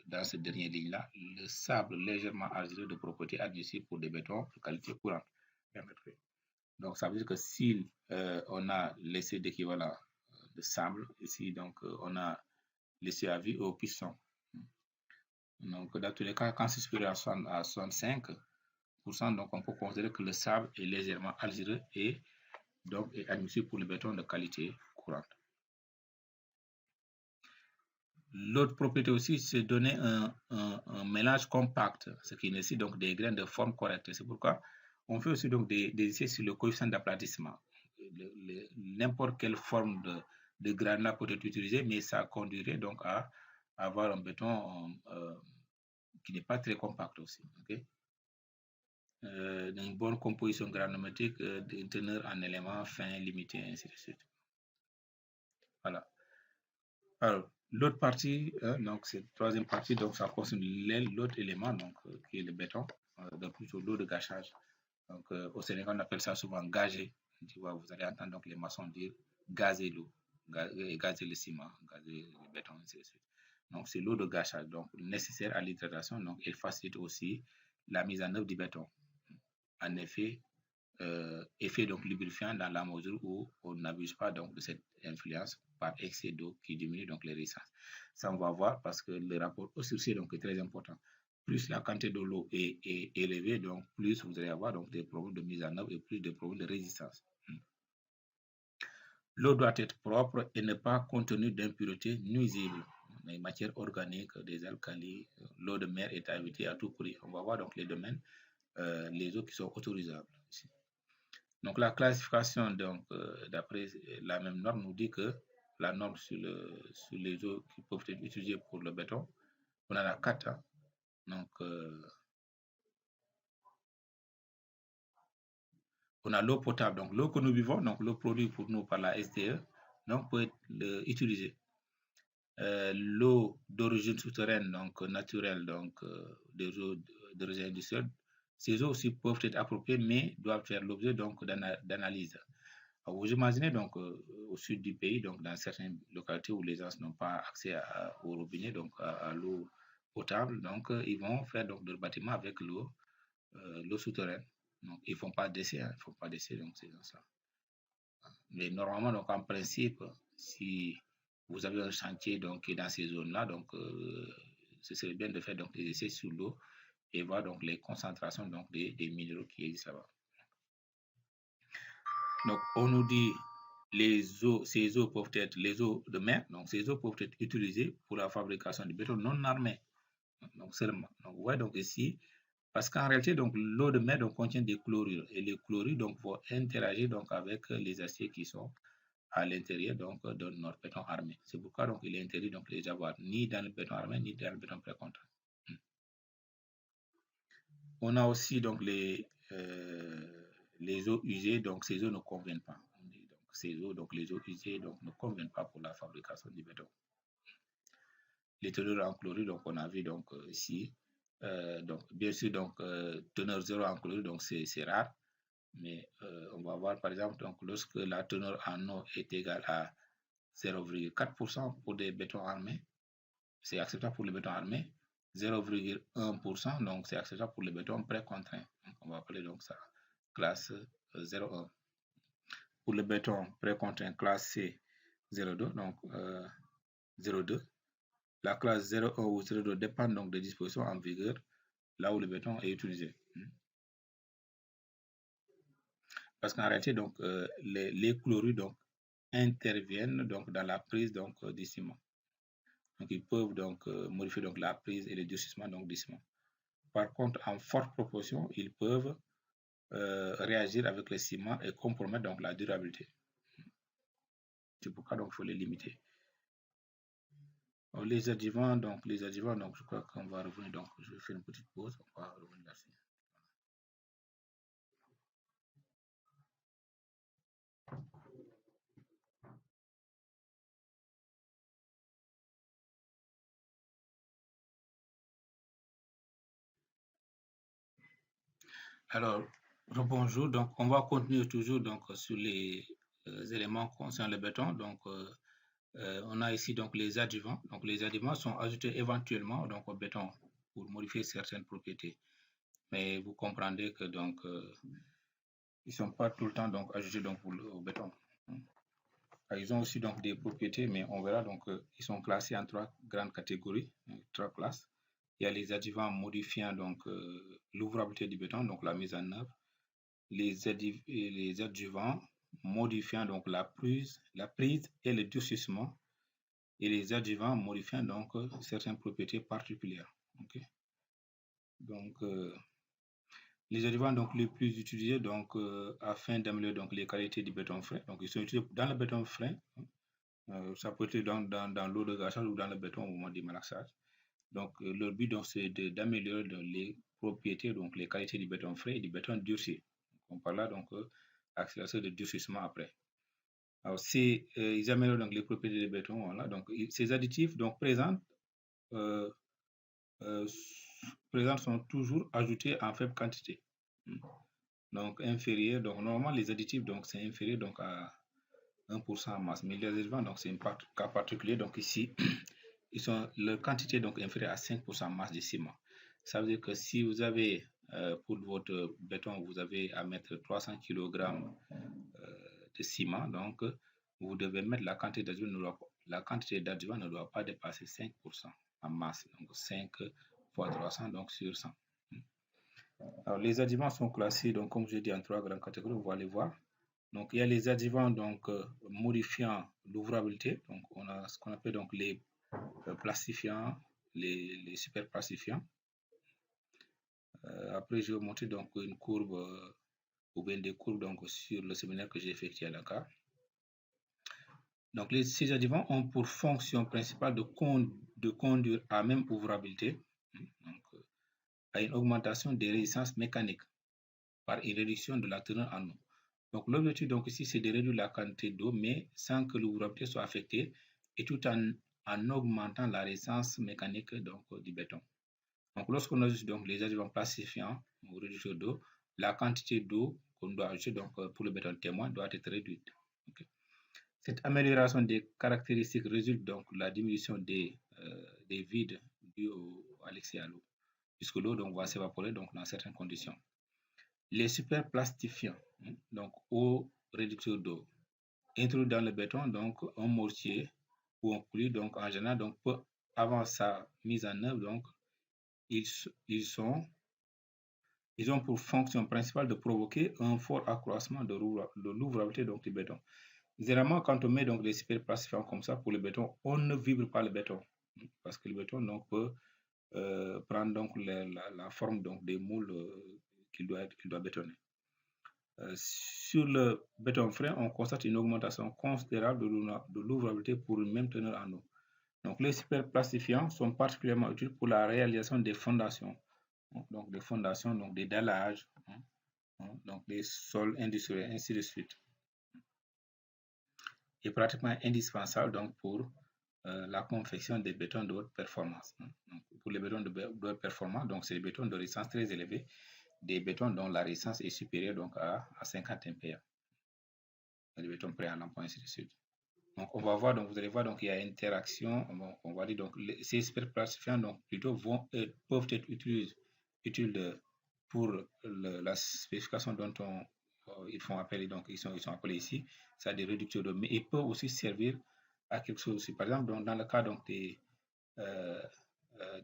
dans cette dernière ligne-là, le sable légèrement argileux de propreté admissible pour des bétons de qualité courante. Donc, ça veut dire que si on a l'essai d'équivalent de sable, ici, donc, on a l'essai à vie au piston. Donc, dans tous les cas, quand c'est supérieur à 65%, donc on peut considérer que le sable est légèrement argileux et donc est admissible pour le béton de qualité courante. L'autre propriété aussi, c'est donner un mélange compact, ce qui nécessite donc des graines de forme correcte. C'est pourquoi on fait aussi donc des essais sur le coefficient d'aplatissement. N'importe quelle forme de granulat peut être utilisée, mais ça conduirait donc à avoir un béton qui n'est pas très compact aussi. Okay? Une bonne composition granulométrique, une teneur en éléments fins, limités, ainsi de suite. Voilà. Alors, l'autre partie, donc cette troisième partie, donc ça concerne l'autre élément, donc qui est le béton, donc plutôt l'eau de gâchage. Donc au Sénégal, on appelle ça souvent gager. Tu vois, vous allez entendre donc les maçons dire gazer l'eau, gazer le ciment, gazer le béton, ainsi de suite. Donc c'est l'eau de gâchage, donc nécessaire à l'hydratation, donc elle facilite aussi la mise en œuvre du béton. En effet, effet donc lubrifiant dans la mesure où on n'abuse pas donc de cette influence par excès d'eau qui diminue donc les résistances. Ça on va voir parce que le rapport eau sur C donc est très important. plus la quantité de l'eau est élevée, donc plus vous allez avoir donc des problèmes de mise en œuvre et plus de problèmes de résistance. L'eau doit être propre et ne pas contenir d'impuretés nuisibles, des matières organiques, des alcalis. L'eau de mer est à éviter à tout prix. On va voir donc les domaines, les eaux qui sont autorisables ici. Donc la classification, donc d'après la même norme, nous dit que la norme sur les eaux qui peuvent être utilisées pour le béton, on en a 4. Hein. Donc on a l'eau potable, donc l'eau que nous buvons, donc l'eau produite pour nous par la SDE, donc peut être utilisée. L'eau d'origine souterraine, donc naturelle, donc des eaux d'origine industrielle, ces eaux aussi peuvent être appropriées, mais doivent faire l'objet donc d'analyse. Vous imaginez donc au sud du pays, donc dans certaines localités où les gens n'ont pas accès au robinet, donc à l'eau potable, donc ils vont faire donc leur bâtiment avec l'eau souterraine. Donc ils font pas d'essai, hein, ils font pas d'essai, donc c'est ça. Mais normalement, donc en principe, si vous avez un chantier donc qui est dans ces zones-là, donc ce serait bien de faire donc des essais sur l'eau et voir donc les concentrations donc des minéraux qui existent là-bas. Donc on nous dit ces eaux peuvent être les eaux de mer, donc ces eaux peuvent être utilisées pour la fabrication de béton non armé. Donc seulement. Donc vous voyez donc ici, parce qu'en réalité donc l'eau de mer donc contient des chlorures et les chlorures donc vont interagir donc avec les aciers qui sont à l'intérieur donc de notre béton armé. C'est pourquoi donc il est interdit donc de les avoir ni dans le béton armé ni dans le béton précontraint. On a aussi donc les eaux usées, donc ces eaux ne conviennent pas. Donc ces eaux, donc les eaux usées donc ne conviennent pas pour la fabrication du béton. Les teneurs en chlorure, donc on a vu donc ici, donc bien sûr donc teneur 0 en chlorure, donc c'est rare, mais on va voir par exemple donc lorsque la teneur en eau est égale à 0,4% pour des bétons armés, c'est acceptable pour le béton armé. 0,1%, donc c'est acceptable pour le béton précontraint. On va appeler donc ça classe 0,1. Pour le béton précontraint classe C 0,2, donc 0,2. La classe 0,1 ou 0,2 dépend donc des dispositions en vigueur là où le béton est utilisé. Parce qu'en réalité, donc, les chlorures donc, interviennent donc, dans la prise donc, du ciment. Donc, ils peuvent donc modifier donc, la prise et le durcissement donc, du ciment. Par contre, en forte proportion, ils peuvent réagir avec le ciment et compromettre donc, la durabilité. C'est pourquoi donc, il faut les limiter. Les adjuvants, donc, je crois qu'on va revenir. Donc, je vais faire une petite pause. On va revenir là-dessus. Alors, bonjour. Donc, on va continuer toujours donc, sur les éléments concernant le béton. Donc, on a ici donc les adjuvants. Donc, les adjuvants sont ajoutés éventuellement donc, au béton pour modifier certaines propriétés. Mais vous comprendrez que donc ils ne sont pas tout le temps donc ajoutés donc, au béton. Ils ont aussi donc des propriétés, mais on verra donc ils sont classés en 3 grandes catégories, 3 classes. Il y a les adjuvants modifiant donc l'ouvrabilité du béton, donc la mise en œuvre. Les adjuvants modifiant donc la prise et le durcissement, et les adjuvants modifiant donc certaines propriétés particulières. Okay? Donc les adjuvants donc les plus utilisés donc afin d'améliorer donc les qualités du béton frais, donc ils sont utilisés dans le béton frais, ça peut être dans l'eau de gâchage ou dans le béton au moment du malaxage. Donc leur but donc c'est d'améliorer les propriétés, donc les qualités du béton frais et du béton durci. On parle là donc accélération de durcissement après. Alors si ils améliorent donc les propriétés du béton, voilà, donc ces additifs donc présents sont toujours ajoutés en faible quantité. Donc inférieur, donc normalement les additifs donc c'est inférieur donc à 1% en masse, mais les adjuvants donc c'est un cas particulier, donc ici leur quantité donc inférieure à 5% en masse de ciment. Ça veut dire que si vous avez pour votre béton vous avez à mettre 300 kg de ciment, donc vous devez mettre la quantité d'adjuvant ne doit pas dépasser 5% en masse, donc 5 poids 300 donc sur 100. Alors, les adjuvants sont classés, donc, comme je dis, en 3 grandes catégories, vous allez voir. Donc, il y a les adjuvants donc, modifiant l'ouvrabilité. Donc, on a ce qu'on appelle donc, les plastifiants, les super plastifiants. Après, je vais vous montrer donc, une courbe ou bien des courbes donc, sur le séminaire que j'ai effectué à Dakar. Donc, ces adjuvants ont pour fonction principale de conduire à même ouvrabilité, donc, à une augmentation des résistances mécaniques par une réduction de la teneur en eau. Donc, l'objectif donc ici, c'est de réduire la quantité d'eau, mais sans que l'ouvrabilité soit affectée, et tout en augmentant la résistance mécanique donc, du béton. Donc, lorsqu'on ajoute donc les adjuvants plastifiants ou réducteurs d'eau, la quantité d'eau qu'on doit ajouter donc, pour le béton témoin doit être réduite. Okay. Cette amélioration des caractéristiques résulte donc de la diminution des vides dus à l'excès à l'eau, puisque l'eau va s'évaporer donc, dans certaines conditions. Les superplastifiants, donc eau réducteurs d'eau, introduits dans le béton, donc un mortier ou un poulie, donc en général, donc avant sa mise en œuvre, donc ils ont pour fonction principale de provoquer un fort accroissement de l'ouvrabilité donc du béton. Généralement, quand on met donc des superplastifiants comme ça pour le béton, on ne vibre pas le béton, parce que le béton donc peut prendre donc la forme donc des moules qu'il doit bétonner. Sur le béton frais, on constate une augmentation considérable de l'ouvrabilité pour une même teneur en eau. Donc, les superplastifiants sont particulièrement utiles pour la réalisation des fondations, donc des fondations, donc des dallages, donc des sols industriels, ainsi de suite. Et pratiquement indispensable donc pour la confection des bétons de haute performance. Donc, pour les bétons de haute performance, donc c'est des bétons de résistance très élevée, des bétons dont la résistance est supérieure donc à 50 MPa. Les bétons prêts à l'emploi, ainsi de suite. Donc, on va voir, donc vous allez voir, donc il y a interaction. Bon, on va dire donc ces superplastifiants donc plutôt peuvent être utiles pour la spécification dont ils font appel, donc ils sont appelés ici, c'est des réducteurs d'eau, mais ils peuvent aussi servir à quelque chose aussi. Par exemple, dans le cas donc des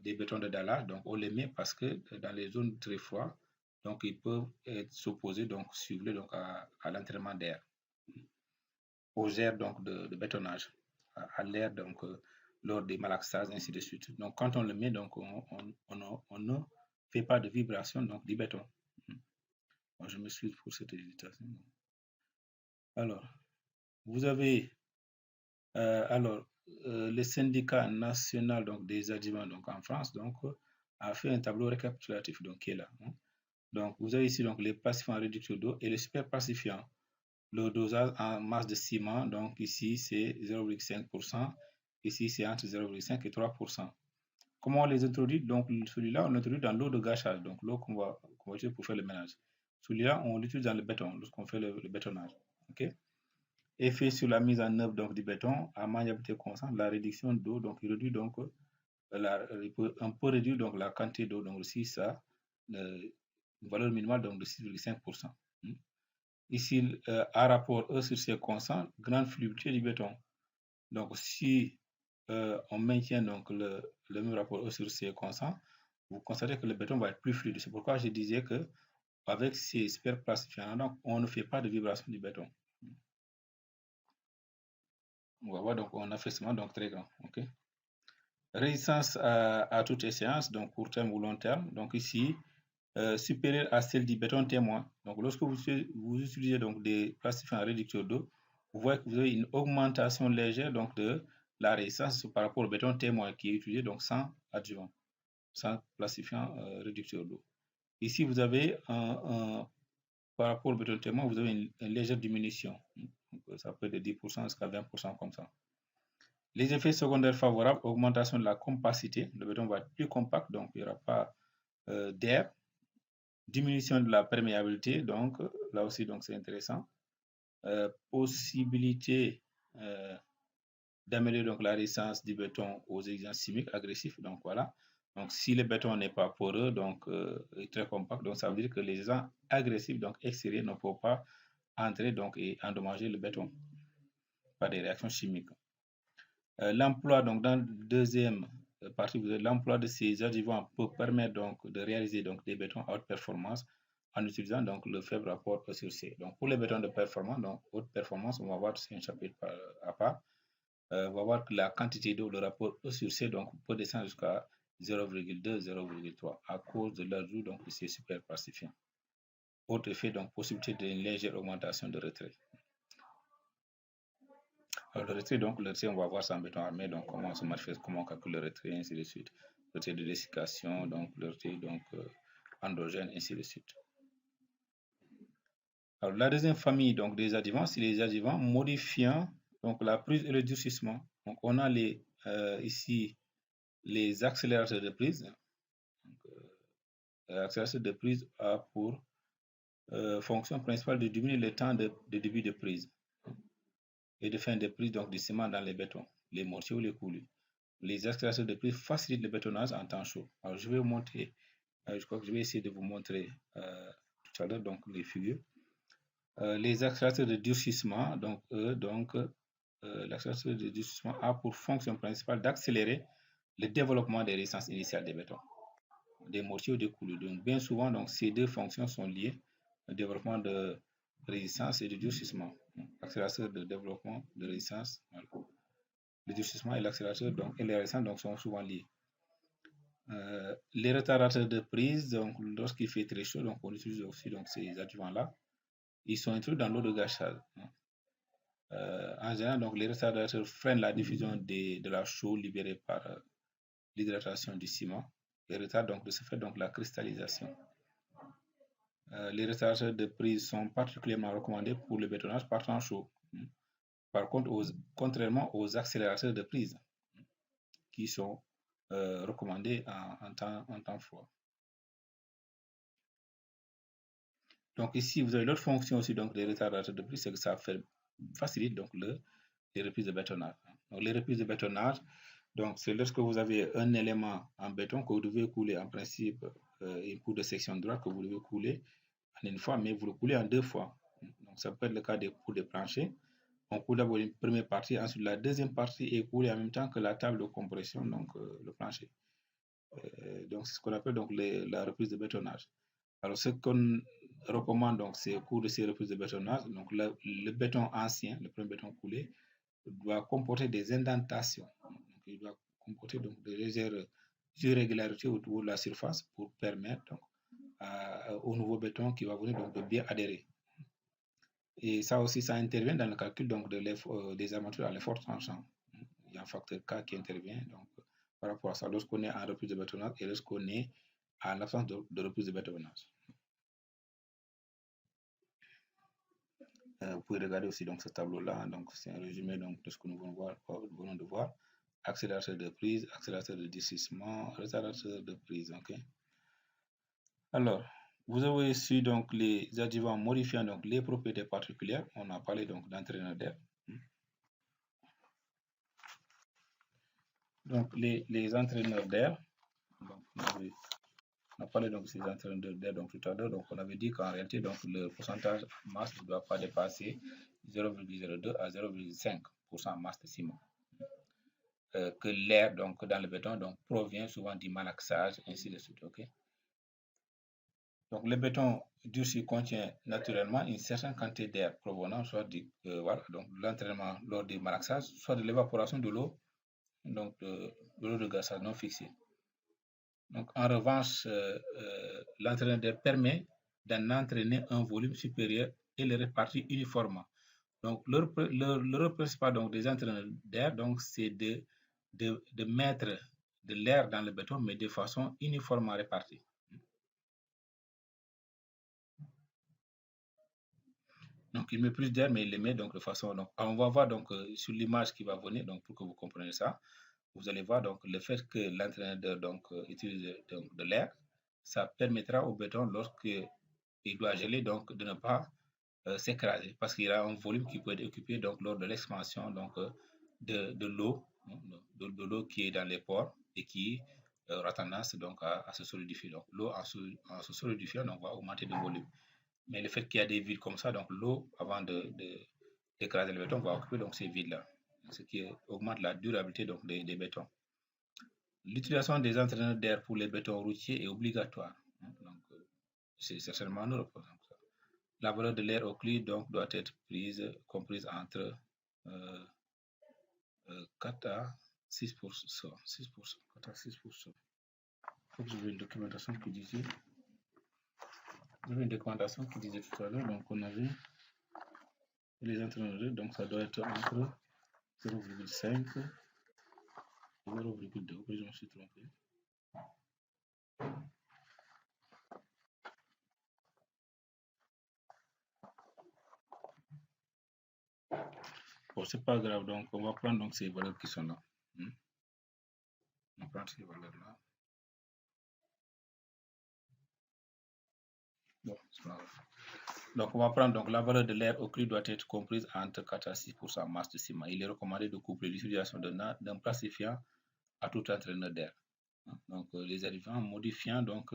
bétons de dallage, donc on les met parce que dans les zones très froides, donc ils peuvent s'opposer donc ciblés donc à l'entraînement d'air, aux aires donc de bétonnage, à l'air donc lors des malaxages, ainsi de suite. Donc quand on le met, donc on ne fait pas de vibration donc du béton. Bon, je m'excuse pour cette hésitation. Alors, vous avez le syndicat national donc des adjuvants donc en France donc a fait un tableau récapitulatif donc qui est là. Donc vous avez ici donc les plastifiants réducteurs d'eau et les super plastifiants. Le dosage en masse de ciment, donc ici c'est 0,5%, ici c'est entre 0,5 et 3%. Comment on les introduit? Donc celui-là on l'introduit dans l'eau de gâchage, donc l'eau qu'on va utiliser pour faire le ménage. Celui-là on l'utilise dans le béton lorsqu'on fait le bétonnage. Okay? Effet sur la mise en œuvre donc, du béton à maniabilité constante, la réduction d'eau, donc il réduit donc il peut un peu réduire donc la quantité d'eau, donc aussi ça une valeur minimale donc de 6,5%. Ici, à rapport E sur C constant, grande fluidité du béton. Donc, si on maintient donc le même rapport E sur C constant, vous constatez que le béton va être plus fluide. C'est pourquoi je disais que avec ces superplastifiants, donc on ne fait pas de vibration du béton. On va voir donc un affaissement donc très grand. Okay? Résistance à toute échéance, donc court terme ou long terme. Donc ici, supérieure à celle du béton témoin. Donc lorsque vous utilisez donc des plastifiants réducteurs d'eau, vous voyez que vous avez une augmentation légère donc de la résistance par rapport au béton témoin qui est utilisé donc sans adjuvant, sans plastifiant réducteur d'eau. Ici, vous avez par rapport au béton témoin, vous avez une légère diminution. Donc, ça peut être de 10% jusqu'à 20% comme ça. Les effets secondaires favorables, augmentation de la compacité. Le béton va être plus compact, donc il n'y aura pas d'air. Diminution de la perméabilité, donc là aussi donc c'est intéressant. Possibilité d'améliorer donc la résistance du béton aux exigences chimiques agressifs. Donc voilà. Donc si le béton n'est pas poreux, donc est très compact, donc ça veut dire que les agents agressifs donc extérieurs ne peuvent pas entrer donc et endommager le béton par des réactions chimiques. L'emploi donc dans le deuxième partie, l'emploi de ces adjuvants peut permettre donc de réaliser donc des bétons à haute performance en utilisant donc le faible rapport E sur C. Donc pour les bétons de performance, donc haute performance, on va voir c'est un chapitre à part. On va voir que la quantité d'eau, le rapport E sur C, donc peut descendre jusqu'à 0,2, 0,3 à cause de l'ajout donc de ces superplastifiants. Autre effet, donc possibilité d'une légère augmentation de retrait. Alors le retrait, donc le retrait, on va voir ça en béton armé, donc comment se manifeste, comment on calcule le retrait, ainsi de suite. Le retrait de dessiccation, donc le retrait donc endogène, ainsi de suite. Alors la deuxième famille donc des adjuvants, c'est les adjuvants modifiant donc la prise et le durcissement. Donc on a ici les accélérateurs de prise. L'accélérateur de prise a pour fonction principale de diminuer le temps de début de prise et de fin de prise donc du ciment dans les bétons, les mortiers ou les coulées. Les accélérateurs de prise facilitent le bétonnage en temps chaud. Alors je vais vous montrer, je crois que je vais essayer de vous montrer tout à l'heure donc les figures. Les accélérateurs de durcissement, donc l'accélérateur de durcissement a pour fonction principale d'accélérer le développement des résistances initiales des bétons, des mortiers ou des coulées. Donc bien souvent, donc, ces deux fonctions sont liées au développement de résistance et de durcissement. L'accélérateur de développement de résistance, le durcissement et l'accélérateur et les résistances donc, sont souvent liés. Les retardateurs de prise, donc lorsqu'il fait très chaud, donc on utilise aussi donc, ces adjuvants-là. Ils sont introduits dans l'eau de gâchage. En général, donc, les retardateurs freinent la diffusion de la chaux libérée par l'hydratation du ciment et retardent donc de ce fait donc, la cristallisation. Les retardateurs de prise sont particulièrement recommandés pour le bétonnage par temps chaud. Par contre, contrairement aux accélérateurs de prise qui sont recommandés en temps froid. Donc ici, vous avez l'autre fonction aussi donc, des retardateurs de prise, c'est que ça facilite donc, les reprises de bétonnage. Donc, les reprises de bétonnage, donc c'est lorsque vous avez un élément en béton que vous devez couler en principe une cour de section droite que vous devez couler en une fois, mais vous le coulez en deux fois. Donc ça peut être le cas des cours de plancher. On coule d'abord une première partie, ensuite la deuxième partie est coulée en même temps que la table de compression, donc le plancher. Donc c'est ce qu'on appelle donc la reprise de bétonnage. Alors ce qu'on recommande donc c'est au cours de ces reprises de bétonnage, donc le béton ancien, le premier béton coulé, doit comporter des indentations. Donc, il doit comporter donc de légères irrégularités autour de la surface pour permettre donc, au nouveau béton qui va venir donc, de bien adhérer. Et ça aussi, ça intervient dans le calcul donc, des armatures à l'effort tranchant. Il y a un facteur K qui intervient donc, par rapport à ça lorsqu'on est en reprise de bétonnage et lorsqu'on est en absence de reprise de bétonnage. Vous pouvez regarder aussi donc, ce tableau-là. Donc, c'est un résumé donc, de ce que nous venons de voir. Accélérateur de prise, accélérateur de durcissement, retardateur de prise. Okay? Alors, vous avez ici donc les adjuvants modifiant donc, les propriétés particulières. On a parlé donc d'entraîneur d'air. Donc, les entraîneurs d'air. On a parlé donc de ces entraîneurs d'air donc, tout à l'heure. Donc, on avait dit qu'en réalité, donc, le pourcentage masse ne doit pas dépasser 0,02 à 0,5% masse de ciment. Que l'air donc, dans le béton donc, provient souvent du malaxage, ainsi de suite. Okay? Donc, le béton durci contient naturellement une certaine quantité d'air provenant soit de l'entraînement lors du malaxage, soit de l'évaporation de l'eau, donc de l'eau de gâchage non fixée. Donc, en revanche, l'entraîneur d'air permet d'en entraîner un volume supérieur et le répartir uniformément. Donc, le rôle principal donc, des entraîneurs d'air, c'est de mettre de l'air dans le béton, mais de façon uniformément répartie. Donc, il met plus d'air, mais il le met donc de façon. Donc, on va voir donc sur l'image qui va venir, donc pour que vous compreniez ça. Vous allez voir donc le fait que l'entraîneur donc utilise donc, de l'air, ça permettra au béton lorsqu'il doit geler donc de ne pas s'écraser parce qu'il y a un volume qui peut être occupé donc lors de l'expansion donc de l'eau, de l'eau qui est dans les pores et qui aura tendance donc à se solidifier. Donc l'eau en se solidifiant donc, va augmenter de volume. Mais le fait qu'il y a des vides comme ça, donc l'eau avant d'écraser le béton va occuper donc ces vides-là, ce qui augmente la durabilité donc des bétons. L'utilisation des entraîneurs d'air pour les bétons routiers est obligatoire. Donc, c'est certainement en Europe. La valeur de l'air occlus donc doit être comprise entre 4 à 6%. 6%. 4 à 6%. Il faut que j'avais une documentation qui disait. J'avais une documentation qui disait tout à l'heure, donc on avait les entraîneurs, donc ça doit être entre 0,5 et 0,2. Je me suis trompé. Bon, c'est pas grave, donc on va prendre donc ces valeurs qui sont là. On prend ces valeurs-là. Bon, c'est pas grave. Donc, on va prendre donc la valeur de l'air occlus doit être comprise entre 4 à 6% masse de ciment. Il est recommandé de coupler l'utilisation d'un plastifiant à tout entraîneur d'air. Donc, les adjuvants modifiants, donc,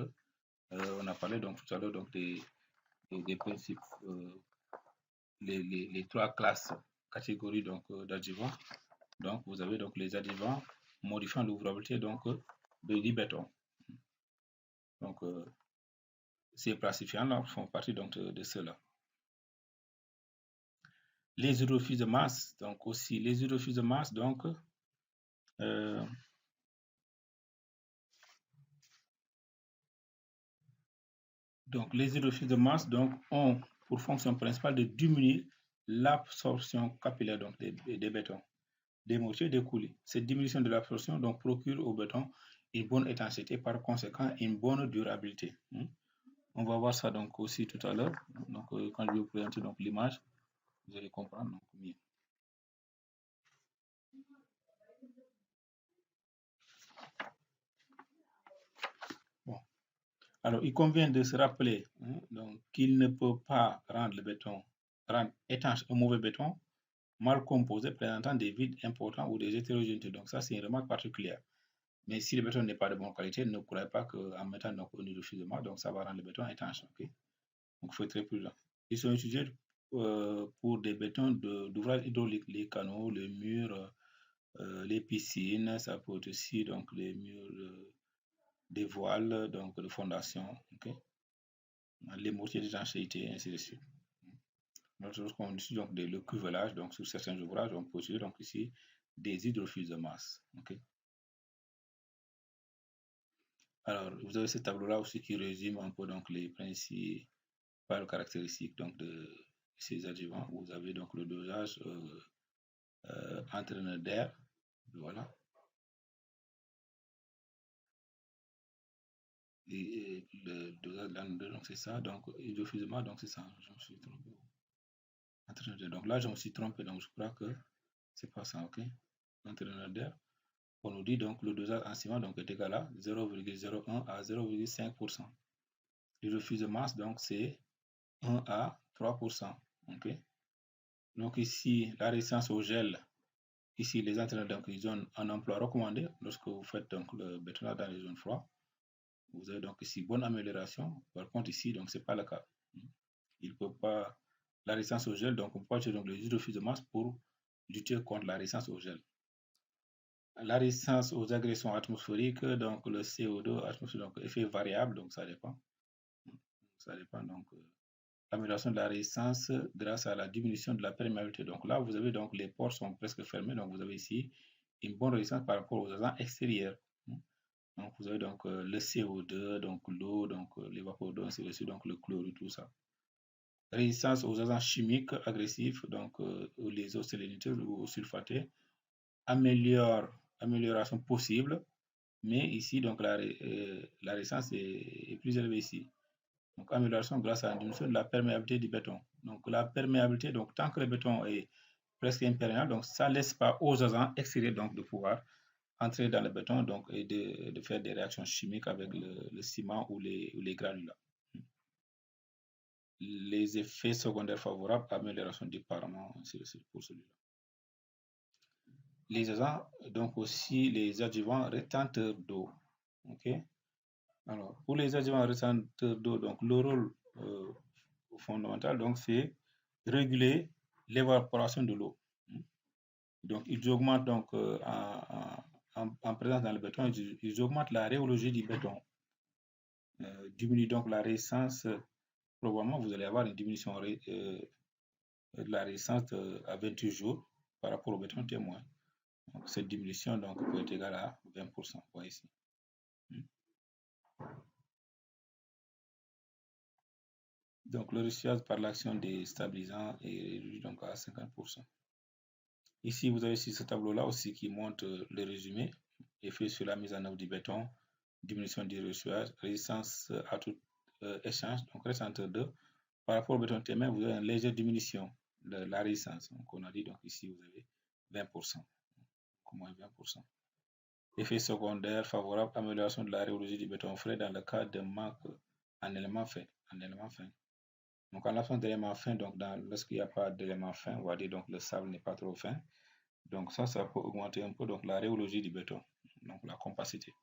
on a parlé donc tout à l'heure donc des principes, les trois classes, catégories donc d'adjuvants. Donc, vous avez donc les adjuvants modifiant l'ouvrabilité donc du béton. Donc, ces plastifiants-là font partie donc de ceux-là. Les hydrophiles de masse, donc aussi les hydrophiles de masse, donc les hydrophiles de masse donc ont pour fonction principale de diminuer l'absorption capillaire donc des bétons, des mortiers, des coulées. Cette diminution de l'absorption donc procure au béton une bonne étanchéité, par conséquent une bonne durabilité. On va voir ça donc aussi tout à l'heure. Donc quand je vais vous présenter donc l'image, vous allez comprendre donc mieux. Bon. Alors, il convient de se rappeler donc qu'il ne peut pas rendre le béton, rendre étanche un mauvais béton mal composé présentant des vides importants ou des hétérogénéités. Donc ça, c'est une remarque particulière. Mais si le béton n'est pas de bonne qualité, ne croyez pas qu'en mettant donc au niveau de donc ça va rendre le béton étanche. Okay? Donc il faut être très prudent. Ils sont utilisés pour des bétons d'ouvrage hydraulique, les canaux, les murs, les piscines, ça peut être aussi donc les murs des voiles, donc de fondation, okay? Les mortiers d'étanchéité, ainsi de suite. Lorsqu'on utilise donc le cuvelage, donc sur certains ouvrages, on peut utiliser donc ici des hydrophiles de masse. Okay? Alors, vous avez ce tableau-là aussi qui résume un peu donc les principales caractéristiques donc de ces adjuvants. Vous avez donc le dosage entraîneur d'air, voilà. Et le dosage de donc c'est ça, donc hydrophiles de masse, donc c'est ça, je me suis trompé. Donc là, je me suis trompé, donc je crois que c'est pas ça, ok? Entraîneur d'air. On nous dit donc le dosage en ciment donc, est égal à 0,01 à 0,5%. L'hydrophile de masse, donc c'est 1 à 3%. Okay? Donc ici, la résistance au gel, ici les entraîneurs, donc ils ont un emploi recommandé lorsque vous faites donc le bétonnage dans les zones froides. Vous avez donc ici bonne amélioration. Par contre ici, donc c'est pas le cas. Il peut pas, la résistance au gel, donc on peut pas utiliser donc les hydrophiles de masse pour lutter contre la résistance au gel. La résistance aux agressions atmosphériques, donc le CO2 atmosphérique, donc effet variable, donc ça dépend. Ça dépend donc l'amélioration de la résistance grâce à la diminution de la perméabilité. Donc là, vous avez donc les ports sont presque fermés, donc vous avez ici une bonne résistance par rapport aux agents extérieurs. Donc vous avez donc le CO2, donc l'eau, donc les vapeurs d'eau, ainsi de suite, donc le chlorure, tout ça. Résistance aux agents chimiques agressifs, donc les eaux sélénitées ou sulfatées, amélioration possible, mais ici, donc la résistance est plus élevée ici. Donc, amélioration grâce à la diminution de la perméabilité du béton. Donc, la perméabilité, donc tant que le béton est presque imperméable, donc ça ne laisse pas aux agents extérieurs donc, de pouvoir entrer dans le béton donc, et de faire des réactions chimiques avec le ciment ou les granulats. Les effets secondaires favorables, amélioration du parement, c'est pour celui-là. Les agents, donc aussi les adjuvants rétenteurs d'eau. Ok. Alors, pour les adjuvants rétenteurs d'eau, donc le rôle fondamental, donc c'est réguler l'évaporation de l'eau. Donc, ils augmentent donc en présence dans le béton, ils augmentent la rhéologie du béton, diminuent donc la résistance. Probablement, vous allez avoir une diminution de la résistance à 28 jours par rapport au béton témoin. Donc, cette diminution donc, peut être égale à 20%. Vous voyez ici. Donc, le ressuage par l'action des stabilisants est réduit donc à 50%. Ici, vous avez ici ce tableau-là aussi qui montre le résumé, effet sur la mise en œuvre du béton, diminution du ressuage, résistance à tout échange, donc reste entre 2. Par rapport au béton témoin, vous avez une légère diminution de la résistance. Donc, on a dit, donc ici, vous avez 20%, donc moins 20%. Effet secondaire favorable, amélioration de la rhéologie du béton frais dans le cas de manque en éléments fins. Donc, en l'absence d'éléments fins, donc lorsqu'il n'y a pas d'éléments fins, on va dire donc le sable n'est pas trop fin. Donc, ça peut augmenter un peu donc, la rhéologie du béton, donc la compacité.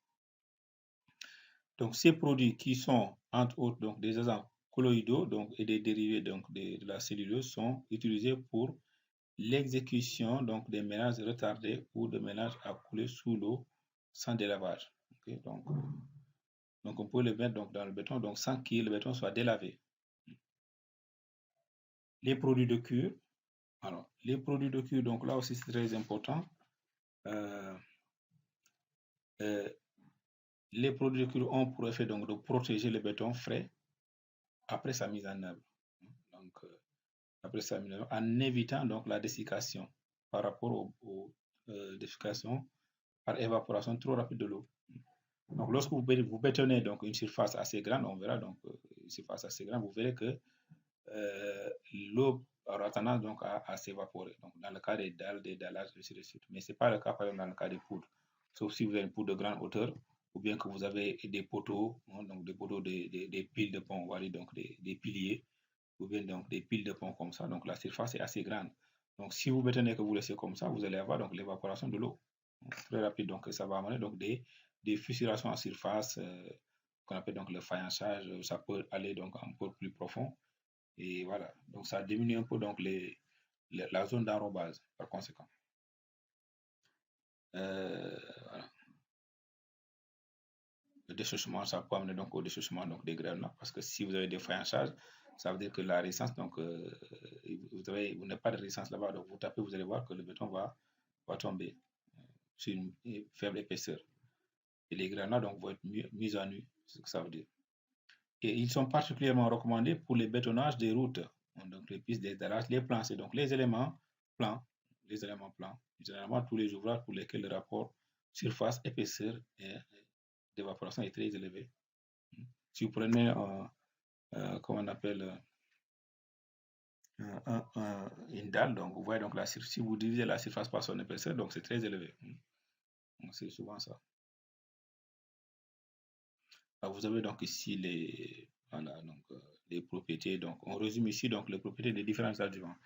Donc, ces produits qui sont, entre autres, donc, des agents colloïdaux donc, et des dérivés donc, de la cellulose sont utilisés pour l'exécution donc, des mélanges retardés ou de mélanges à couler sous l'eau sans délavage. Okay? Donc, on peut le mettre donc, dans le béton donc, sans que le béton soit délavé. Les produits de cure. Alors, les produits de cure, donc là aussi c'est très important. Les produits de cure ont pour effet donc, de protéger le béton frais après sa mise en œuvre. Donc, après sa mise en œuvre, en évitant donc la dessiccation par rapport aux dessiccations par évaporation trop rapide de l'eau. Donc, lorsque vous bétonnez donc, une surface assez grande, on verra donc une surface assez grande, vous verrez que l'eau aura tendance donc à s'évaporer. Donc, dans le cas des dalles, des dallages, ainsi de suite. Mais ce n'est pas le cas, par exemple, dans le cas des poudres. Sauf si vous avez une poudre de grande hauteur, ou bien que vous avez des poteaux, donc des poteaux, des piles de pont, on va dire, donc des piliers, ou bien donc des piles de pont comme ça. Donc, la surface est assez grande. Donc, si vous bétonnez que vous laissez comme ça, vous allez avoir donc l'évaporation de l'eau. Très rapide. Donc, ça va amener donc des fissurations en surface, qu'on appelle donc le faïençage. Ça peut aller donc un peu plus profond. Et voilà, donc ça diminue un peu donc la zone d'enrobage par conséquent. Voilà. Le déchaussement, ça peut amener donc au déchaussement donc, des graines parce que si vous avez des faïençages, ça veut dire que la résistance, donc vous n'avez pas de résistance là-bas, donc vous tapez, vous allez voir que le béton va tomber sur une faible épaisseur. Et les graines donc vont être mises à nu, c'est ce que ça veut dire. Et ils sont particulièrement recommandés pour les bétonnages des routes, donc les pistes, des dallages, les plans, c'est donc les éléments plans, généralement tous les ouvrages pour lesquels le rapport surface épaisseur d'évaporation est très élevé. Si vous prenez comment on appelle une dalle, donc vous voyez donc si vous divisez la surface par son épaisseur, donc c'est très élevé. Donc c'est souvent ça. Alors, vous avez donc ici les propriétés. Donc, on résume ici donc les propriétés des différents adjuvants.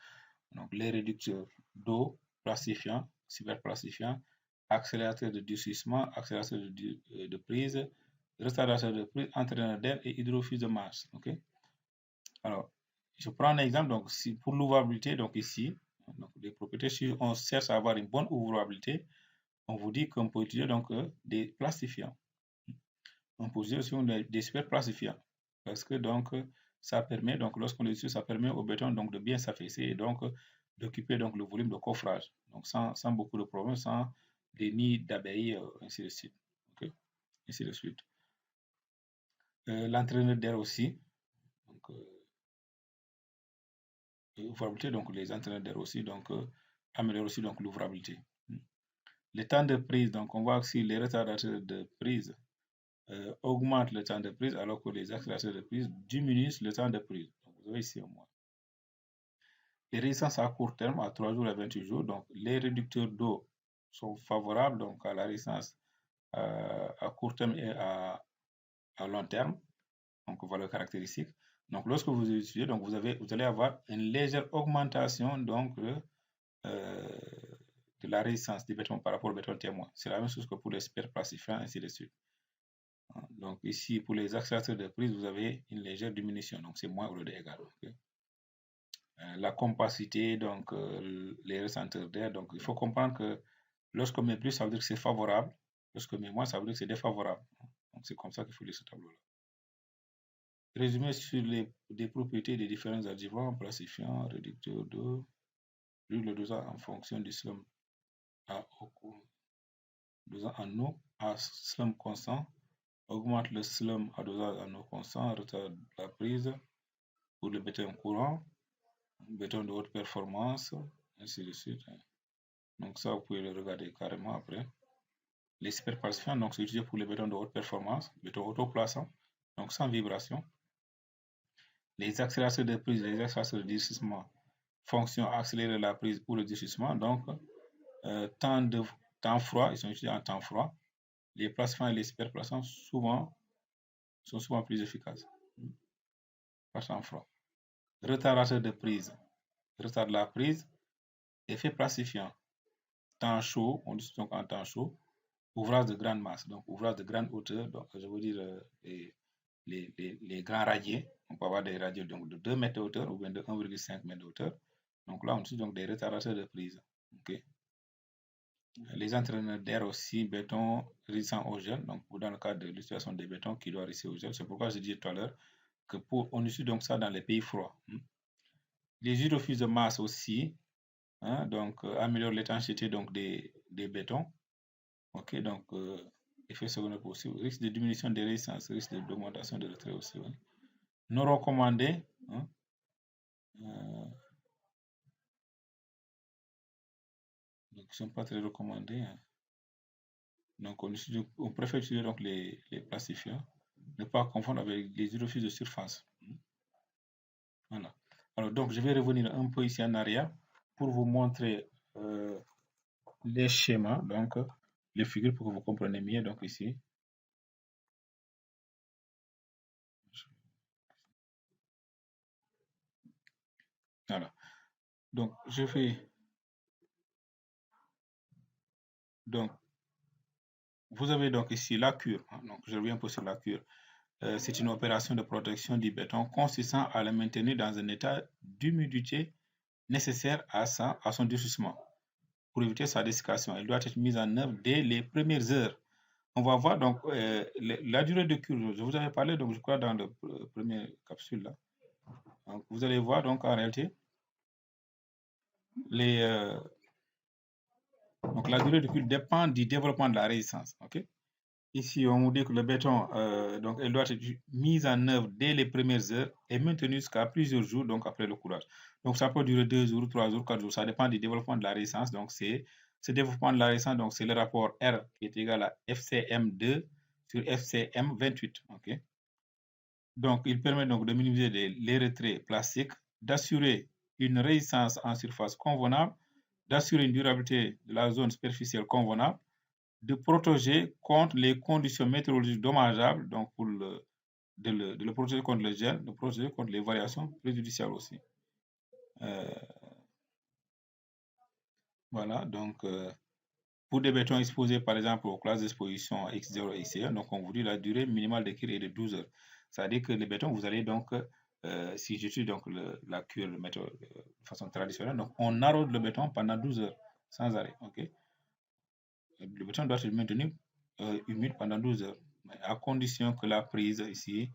Donc, les réducteurs d'eau, plastifiants, superplastifiants, accélérateurs de durcissement, accélérateurs de prise, retardateurs de prise, entraîneurs d'air et hydrophile de masse. Ok. Alors, je prends un exemple. Donc, pour l'ouvrabilité, donc ici, donc les propriétés, si on cherche à avoir une bonne ouvrabilité, on vous dit qu'on peut utiliser donc des plastifiants. On peut utiliser aussi des superplastifiants parce que donc ça permet donc lorsqu'on les utilise, ça permet au béton donc de bien s'affaisser et donc d'occuper donc le volume de coffrage, donc sans beaucoup de problèmes, sans des nids d'abeilles, ainsi de suite. Okay? Ainsi de suite. L'entraîneur d'air aussi, donc l'ouvrabilité, donc les entraîneurs d'air aussi, donc améliorent aussi donc l'ouvrabilité. Les temps de prise, donc on voit aussi les retardateurs de prise augmentent le temps de prise alors que les accélérateurs de prise diminuent le temps de prise. Donc, vous avez ici au moins. Les résistances à court terme, à 3 jours et 28 jours, donc les réducteurs d'eau sont favorables donc, à la résistance à court terme et à long terme, donc valeurs caractéristiques. Donc lorsque vous utilisez, donc vous allez avoir une légère augmentation donc, de la résistance du béton par rapport au béton témoin. C'est la même chose que pour les superplastifiants, ainsi de suite. Donc ici, pour les accélérateurs de prise, vous avez une légère diminution, donc c'est moins au lieu d'égal. Okay? La compacité, donc les ressenteurs d'air, donc il faut comprendre que Lorsqu'on met plus, ça veut dire que c'est favorable. Lorsqu'on met moins, ça veut dire que c'est défavorable. Donc, c'est comme ça qu'il faut lire ce tableau-là. Résumé sur des propriétés des différents adjuvants, placifiants, réducteurs d'eau, le dosage en fonction du slum dosage en eau à slum constant, augmente le slum à dosage en eau constant, retarde la prise pour le béton courant, béton de haute performance, ainsi de suite. Donc ça, vous pouvez le regarder carrément après. Les superplacifiants, donc c'est utilisé pour les bétons de haute performance, béton autoplaçant, donc sans vibration. Les accélérateurs de prise, les accélérateurs de durcissement, fonction accélérer la prise ou le durcissement. Donc, temps froid, ils sont utilisés en temps froid. Les placifiants et les superplacifiants sont souvent plus efficaces par temps froid. Retardateur de prise, retard de la prise, effet placifiant. Temps chaud, on dit donc en temps chaud, ouvrage de grande masse, donc ouvrage de grande hauteur, donc je veux dire les grands radiers, on peut avoir des radiers donc, de 2 mètres de hauteur ou bien de 1,5 mètre de hauteur. Donc là, on utilise donc des retardateurs de prise. Okay. Les entraîneurs d'air aussi, béton résistant au gel, donc dans le cadre de l'utilisation des bétons qui doit résister au gel. C'est pourquoi je disais tout à l'heure que on utilise donc ça dans les pays froids. Les hydrofuses de masse aussi, donc améliorent l'étanchéité donc des bétons. Ok, donc effet secondaire possible, risque de diminution des résistances, risque d'augmentation de retrait aussi. Oui. Non recommandé. Donc, ils ne sont pas très recommandés. Donc, on préfère utiliser donc les placifiants. Ne pas confondre avec les hydrofuses de surface. Voilà. Alors, donc, je vais revenir un peu ici en arrière pour vous montrer les schémas, donc les figures pour que vous compreniez mieux. Donc, ici. Voilà. Donc, je fais. Donc, vous avez donc ici la cure. Donc, je reviens un peu sur la cure. C'est une opération de protection du béton consistant à le maintenir dans un état d'humidité nécessaire à son durcissement pour éviter sa dessiccation. Elle doit être mise en œuvre dès les premières heures. On va voir donc la durée de cure. Je vous avais parlé, donc je crois, dans le premier capsule là. Donc, vous allez voir donc en réalité donc la durée de cure dépend du développement de la résistance. Okay? Ici, on nous dit que le béton, donc, elle doit être mise en œuvre dès les premières heures et maintenue jusqu'à plusieurs jours donc après le courage. Donc, ça peut durer 2 jours, 3 jours, 4 jours. Ça dépend du développement de la résistance. Donc, c'est ce développement de la résistance, donc c'est le rapport R qui est égal à FCM2 sur FCM28. Okay? Donc, il permet donc de minimiser les retraits plastiques, d'assurer une résistance en surface convenable, d'assurer une durabilité de la zone superficielle convenable, de protéger contre les conditions météorologiques dommageables, donc pour de le protéger contre le gel, de protéger contre les variations préjudiciables aussi. Voilà, donc pour des bétons exposés par exemple aux classes d'exposition X0 et X1, donc on vous dit la durée minimale de cure est de 12 heures. C'est-à-dire que les bétons, vous allez donc, si j'utilise donc la cure de façon traditionnelle, donc on arrose le béton pendant 12 heures sans arrêt. Okay? Le béton doit être maintenu humide pendant 12 heures, à condition que la prise ici,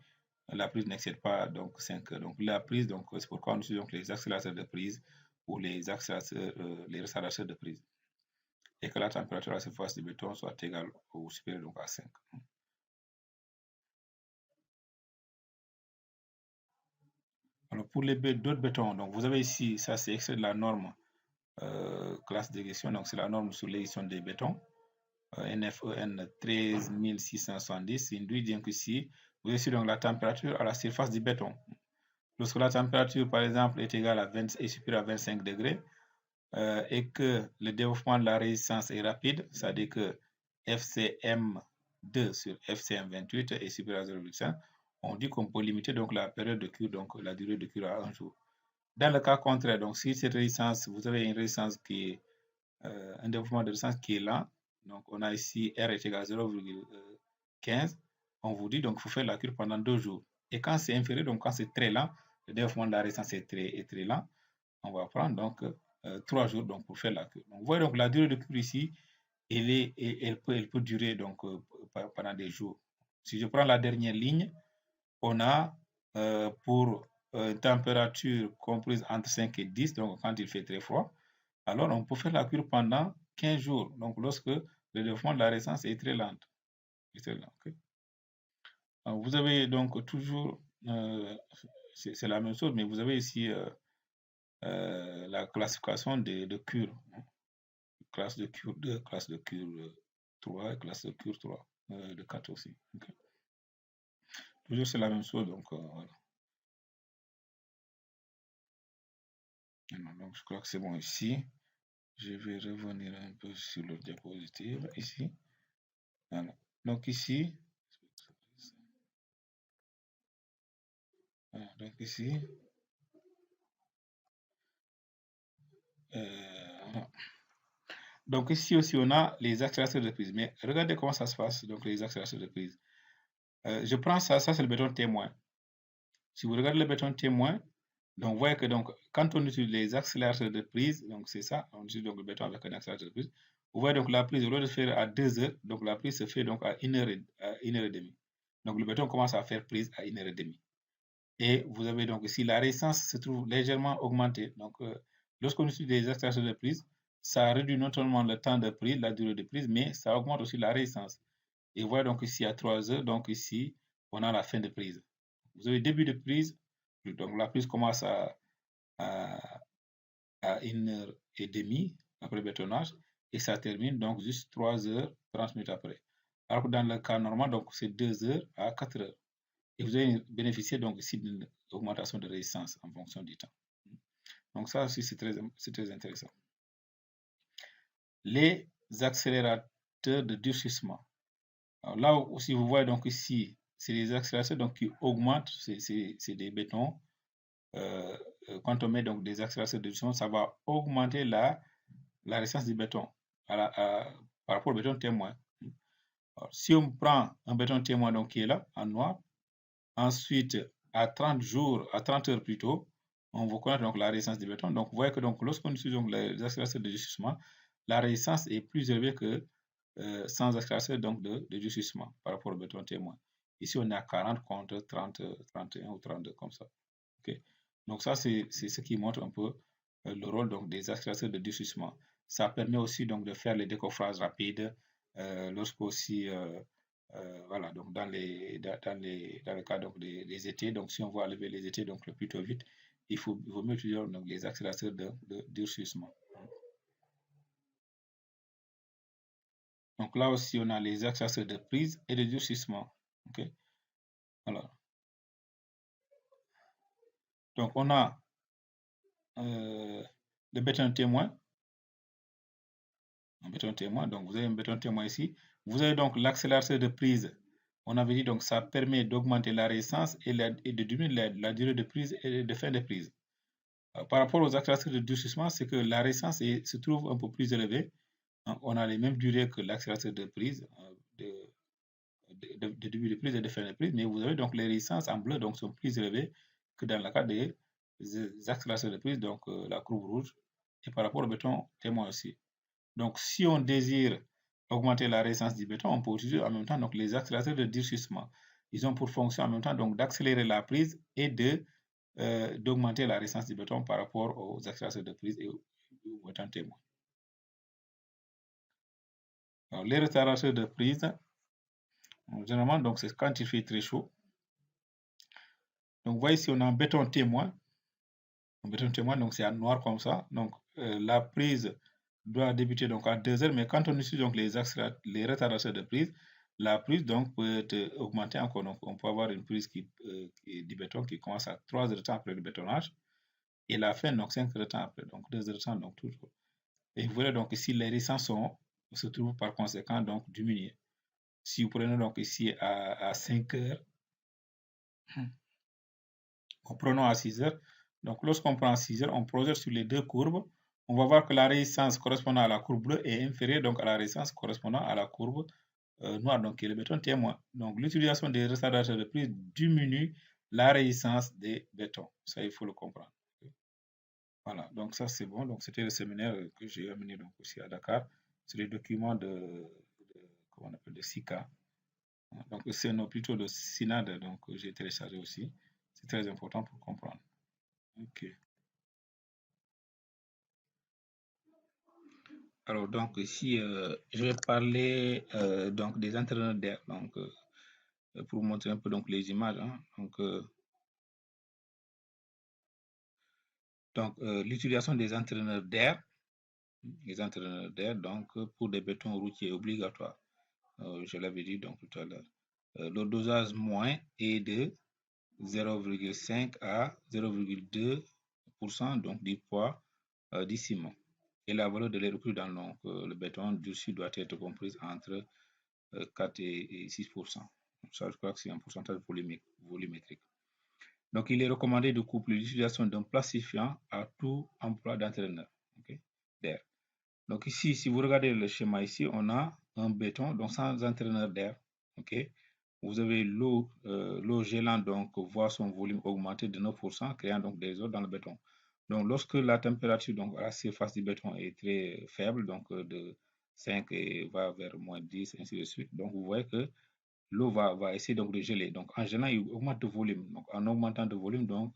la prise n'excède pas donc 5 heures. Donc la prise, donc c'est pourquoi on utilise donc les accélérateurs de prise ou les accélérateurs, les retardateurs de prise, et que la température à la surface du béton soit égale ou supérieure donc à 5. Alors pour les d'autres bétons, donc vous avez ici, ça c'est extrait de la norme classe d'égression, donc c'est la norme sur l'édition des bétons. NFEN 13670, il nous dit qu'ici, vous avez donc la température à la surface du béton. Lorsque la température, par exemple, est égale à 20 et supérieure à 25 degrés, et que le développement de la résistance est rapide, c'est-à-dire que FCM2 sur FCM28 est supérieur à 0,5, on dit qu'on peut limiter donc la période de cure, donc la durée de cure à 1 jour. Dans le cas contraire, donc si cette résistance, vous avez une résistance qui est un développement de résistance qui est lent, donc on a ici R est égal à 0,15, on vous dit donc il faut faire la cure pendant 2 jours. Et quand c'est inférieur, donc quand c'est très lent, le développement de la résistance est très lent, on va prendre donc 3 jours donc, pour faire la cure. Donc, vous voyez donc la durée de cure ici elle peut durer donc pendant des jours. Si je prends la dernière ligne, on a pour une température comprise entre 5 et 10, donc quand il fait très froid, alors on peut faire la cure pendant 15 jours, donc lorsque le développement de la résistance est très lent. Okay. Vous avez donc toujours, c'est la même chose, mais vous avez ici la classification de cure. Classe de cure 2, classe de cure 3 et classe de cure 3, de 4 aussi. Okay. Toujours c'est la même chose, donc voilà. Donc je crois que c'est bon ici. Je vais revenir un peu sur le diapositive ici. Voilà. Donc ici, voilà. Donc ici, voilà. Donc ici aussi on a les accélérateurs de prise. Mais regardez comment ça se passe, donc les accélérateurs de prise. Je prends ça c'est le béton témoin. Si vous regardez le béton témoin, donc vous voyez que donc, quand on utilise les accélérateurs de prise, donc c'est ça, on utilise donc le béton avec un accélérateur de prise. Vous voyez donc la prise, au lieu de faire à 2 heures, donc la prise se fait donc à 1 heure et demie. Donc le béton commence à faire prise à 1 heure et demie. Et vous avez donc ici la résistance se trouve légèrement augmentée. Donc lorsqu'on utilise des accélérateurs de prise, ça réduit non seulement le temps de prise, la durée de prise, mais ça augmente aussi la résistance. Et vous voyez donc ici à 3 heures, donc ici on a la fin de prise. Vous avez début de prise, donc la prise commence à 1 heure et demie après le bétonnage et ça termine donc juste 3 heures 30 minutes après. Alors que dans le cas normal, donc c'est 2 heures à 4 heures. Et vous allez bénéficier donc ici d'une augmentation de résistance en fonction du temps. Donc ça aussi c'est très intéressant. Les accélérateurs de durcissement. Alors là aussi vous voyez donc ici, c'est des accélérateurs donc qui augmentent, c'est des bétons. Quand on met donc des accélérateurs de durcissement, ça va augmenter la résistance du béton par rapport au béton témoin. Alors, si on prend un béton témoin donc, qui est là en noir, ensuite à 30 jours, à 30 heures plus tôt, on va connaître donc la résistance du béton. Donc vous voyez que lorsqu'on utilise donc les accélérateurs de durcissement, la résistance est plus élevée que sans accélérateur donc de durcissement par rapport au béton témoin. Ici on est à 40 contre 30, 31 ou 32 comme ça. Okay. Donc ça c'est ce qui montre un peu le rôle donc des accélérateurs de durcissement. Ça permet aussi donc de faire les décoffrages rapides lorsque aussi voilà, donc dans le cas donc des étés, donc si on veut enlever les étés donc le plus tôt vite, il vaut mieux utiliser donc les accélérateurs de durcissement. Donc là aussi on a les accélérateurs de prise et de durcissement. Okay. Alors, donc on a le béton témoin. Un béton témoin, donc vous avez un béton témoin ici. Vous avez donc l'accélérateur de prise. On avait dit donc ça permet d'augmenter la résistance et de diminuer la durée de prise et de fin de prise. Par rapport aux accélérateurs de durcissement, c'est que la résistance se trouve un peu plus élevée. On a les mêmes durées que l'accélérateur de prise, de début de prise et de fin de prise, mais vous avez donc les résistances en bleu donc sont plus élevées que dans le cas des accélérateurs de prise, donc la courbe rouge, et par rapport au béton témoin aussi. Donc, si on désire augmenter la résistance du béton, on peut utiliser en même temps donc, les accélérateurs de durcissement. Ils ont pour fonction en même temps donc d'accélérer la prise et d'augmenter la résistance du béton par rapport aux accélérateurs de prise et au béton témoin. Alors, les retardateurs de prise, généralement, donc c'est quand il fait très chaud. Donc, vous voyez ici, on a un béton témoin. Un béton témoin, donc c'est en noir comme ça. Donc, la prise doit débuter donc à 2 heures, mais quand on utilise donc les retardateurs de prise, la prise donc peut être augmentée encore. Donc, on peut avoir une prise du béton qui commence à 3 heures de temps après le bétonnage et la fin donc 5 heures de temps après, donc 2 heures de temps, donc toujours. Et vous voyez donc ici, les résistances se trouvent par conséquent donc diminuées. Si vous prenez donc ici à 5 heures, en prenant à 6 heures, donc lorsqu'on prend à 6 heures, on projette sur les deux courbes, on va voir que la résistance correspondant à la courbe bleue est inférieure donc à la résistance correspondant à la courbe noire, donc qui est le béton témoin. Donc l'utilisation des retardateurs de prise diminue la résistance des bétons. Ça, il faut le comprendre. Voilà, donc ça c'est bon. Donc c'était le séminaire que j'ai amené donc aussi à Dakar. C'est le document comment on appelle, de SICA. Donc, c'est plutôt le SINAD, donc j'ai téléchargé aussi. C'est très important pour comprendre. Ok. Alors, donc, ici, je vais parler donc des entraîneurs d'air. Donc, pour vous montrer un peu donc, les images. Hein. Donc, l'utilisation des entraîneurs d'air. Les entraîneurs d'air, donc, pour des bétons routiers obligatoires. Je l'avais dit donc tout à l'heure. Le dosage moins est de 0,5 à 0,2% donc du poids du ciment. Et la valeur de l'air cru dans le béton durci doit être comprise entre 4 et 6%. Ça, je crois que c'est un pourcentage volumétrique. Donc, il est recommandé de coupler l'utilisation d'un plastifiant à tout emploi d'entraîneur d'air. Donc, ici, si vous regardez le schéma ici, on a un béton donc sans entraîneur d'air. Vous avez l'eau gélante, donc voit son volume augmenter de 9%, créant donc des eaux dans le béton. Donc, lorsque la température donc, à la surface du béton est très faible, donc de 5 et va vers moins 10, ainsi de suite, donc vous voyez que l'eau va essayer donc de geler. Donc, en gelant, il augmente de volume. Donc, en augmentant de volume, donc,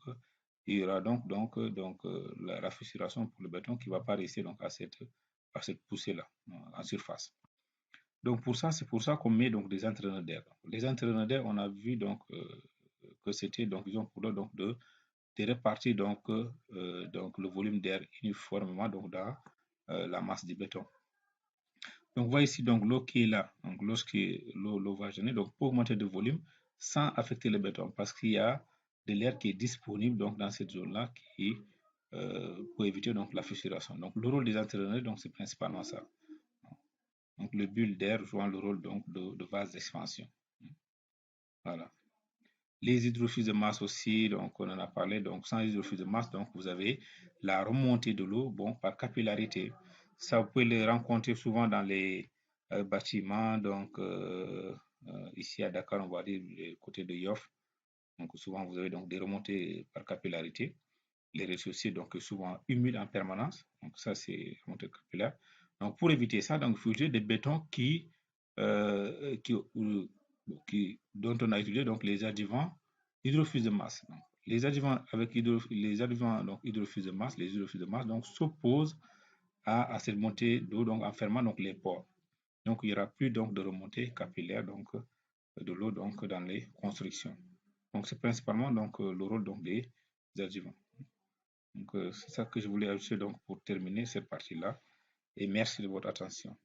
il y aura donc la rafraîchissement pour le béton qui ne va pas rester donc, à cette poussée-là en surface. Donc, c'est pour ça qu'on met donc des entraîneurs d'air. Les entraîneurs d'air, on a vu donc que c'était donc, ils ont pour eux donc de répartir donc le volume d'air uniformément donc dans la masse du béton. Donc, vous voyez ici donc l'eau qui est là. Donc, lorsque l'eau va gêner, donc pour augmenter de volume sans affecter le béton, parce qu'il y a de l'air qui est disponible donc dans cette zone-là qui pour éviter donc la fissuration. Donc, le rôle des entraîneurs, donc c'est principalement ça. Donc, le bulle d'air jouant le rôle donc de vase d'expansion. Voilà. Les hydrofuges de masse aussi, donc on en a parlé. Donc, sans hydrofuge de masse, donc vous avez la remontée de l'eau, bon, par capillarité. Ça, vous pouvez le rencontrer souvent dans les bâtiments. Donc, ici à Dakar, on va dire côté de Yoff. Donc, souvent, vous avez donc des remontées par capillarité. Les rez-de-chaussée, donc, souvent humides en permanence. Donc, ça, c'est remontée capillaire. Donc, pour éviter ça, donc, il faut utiliser des bétons dont on a utilisé donc, les adjuvants hydrofuges de masse. Donc, les adjuvants avec hydrofuges de masse, les hydrofuges de masse, donc, s'opposent à cette montée d'eau, donc, en fermant donc, les pores. Donc, il n'y aura plus donc, de remontée capillaire donc, de l'eau donc, dans les constructions. Donc, c'est principalement donc, le rôle donc, des adjuvants. Donc, c'est ça que je voulais ajouter donc, pour terminer cette partie-là. Et merci de votre attention.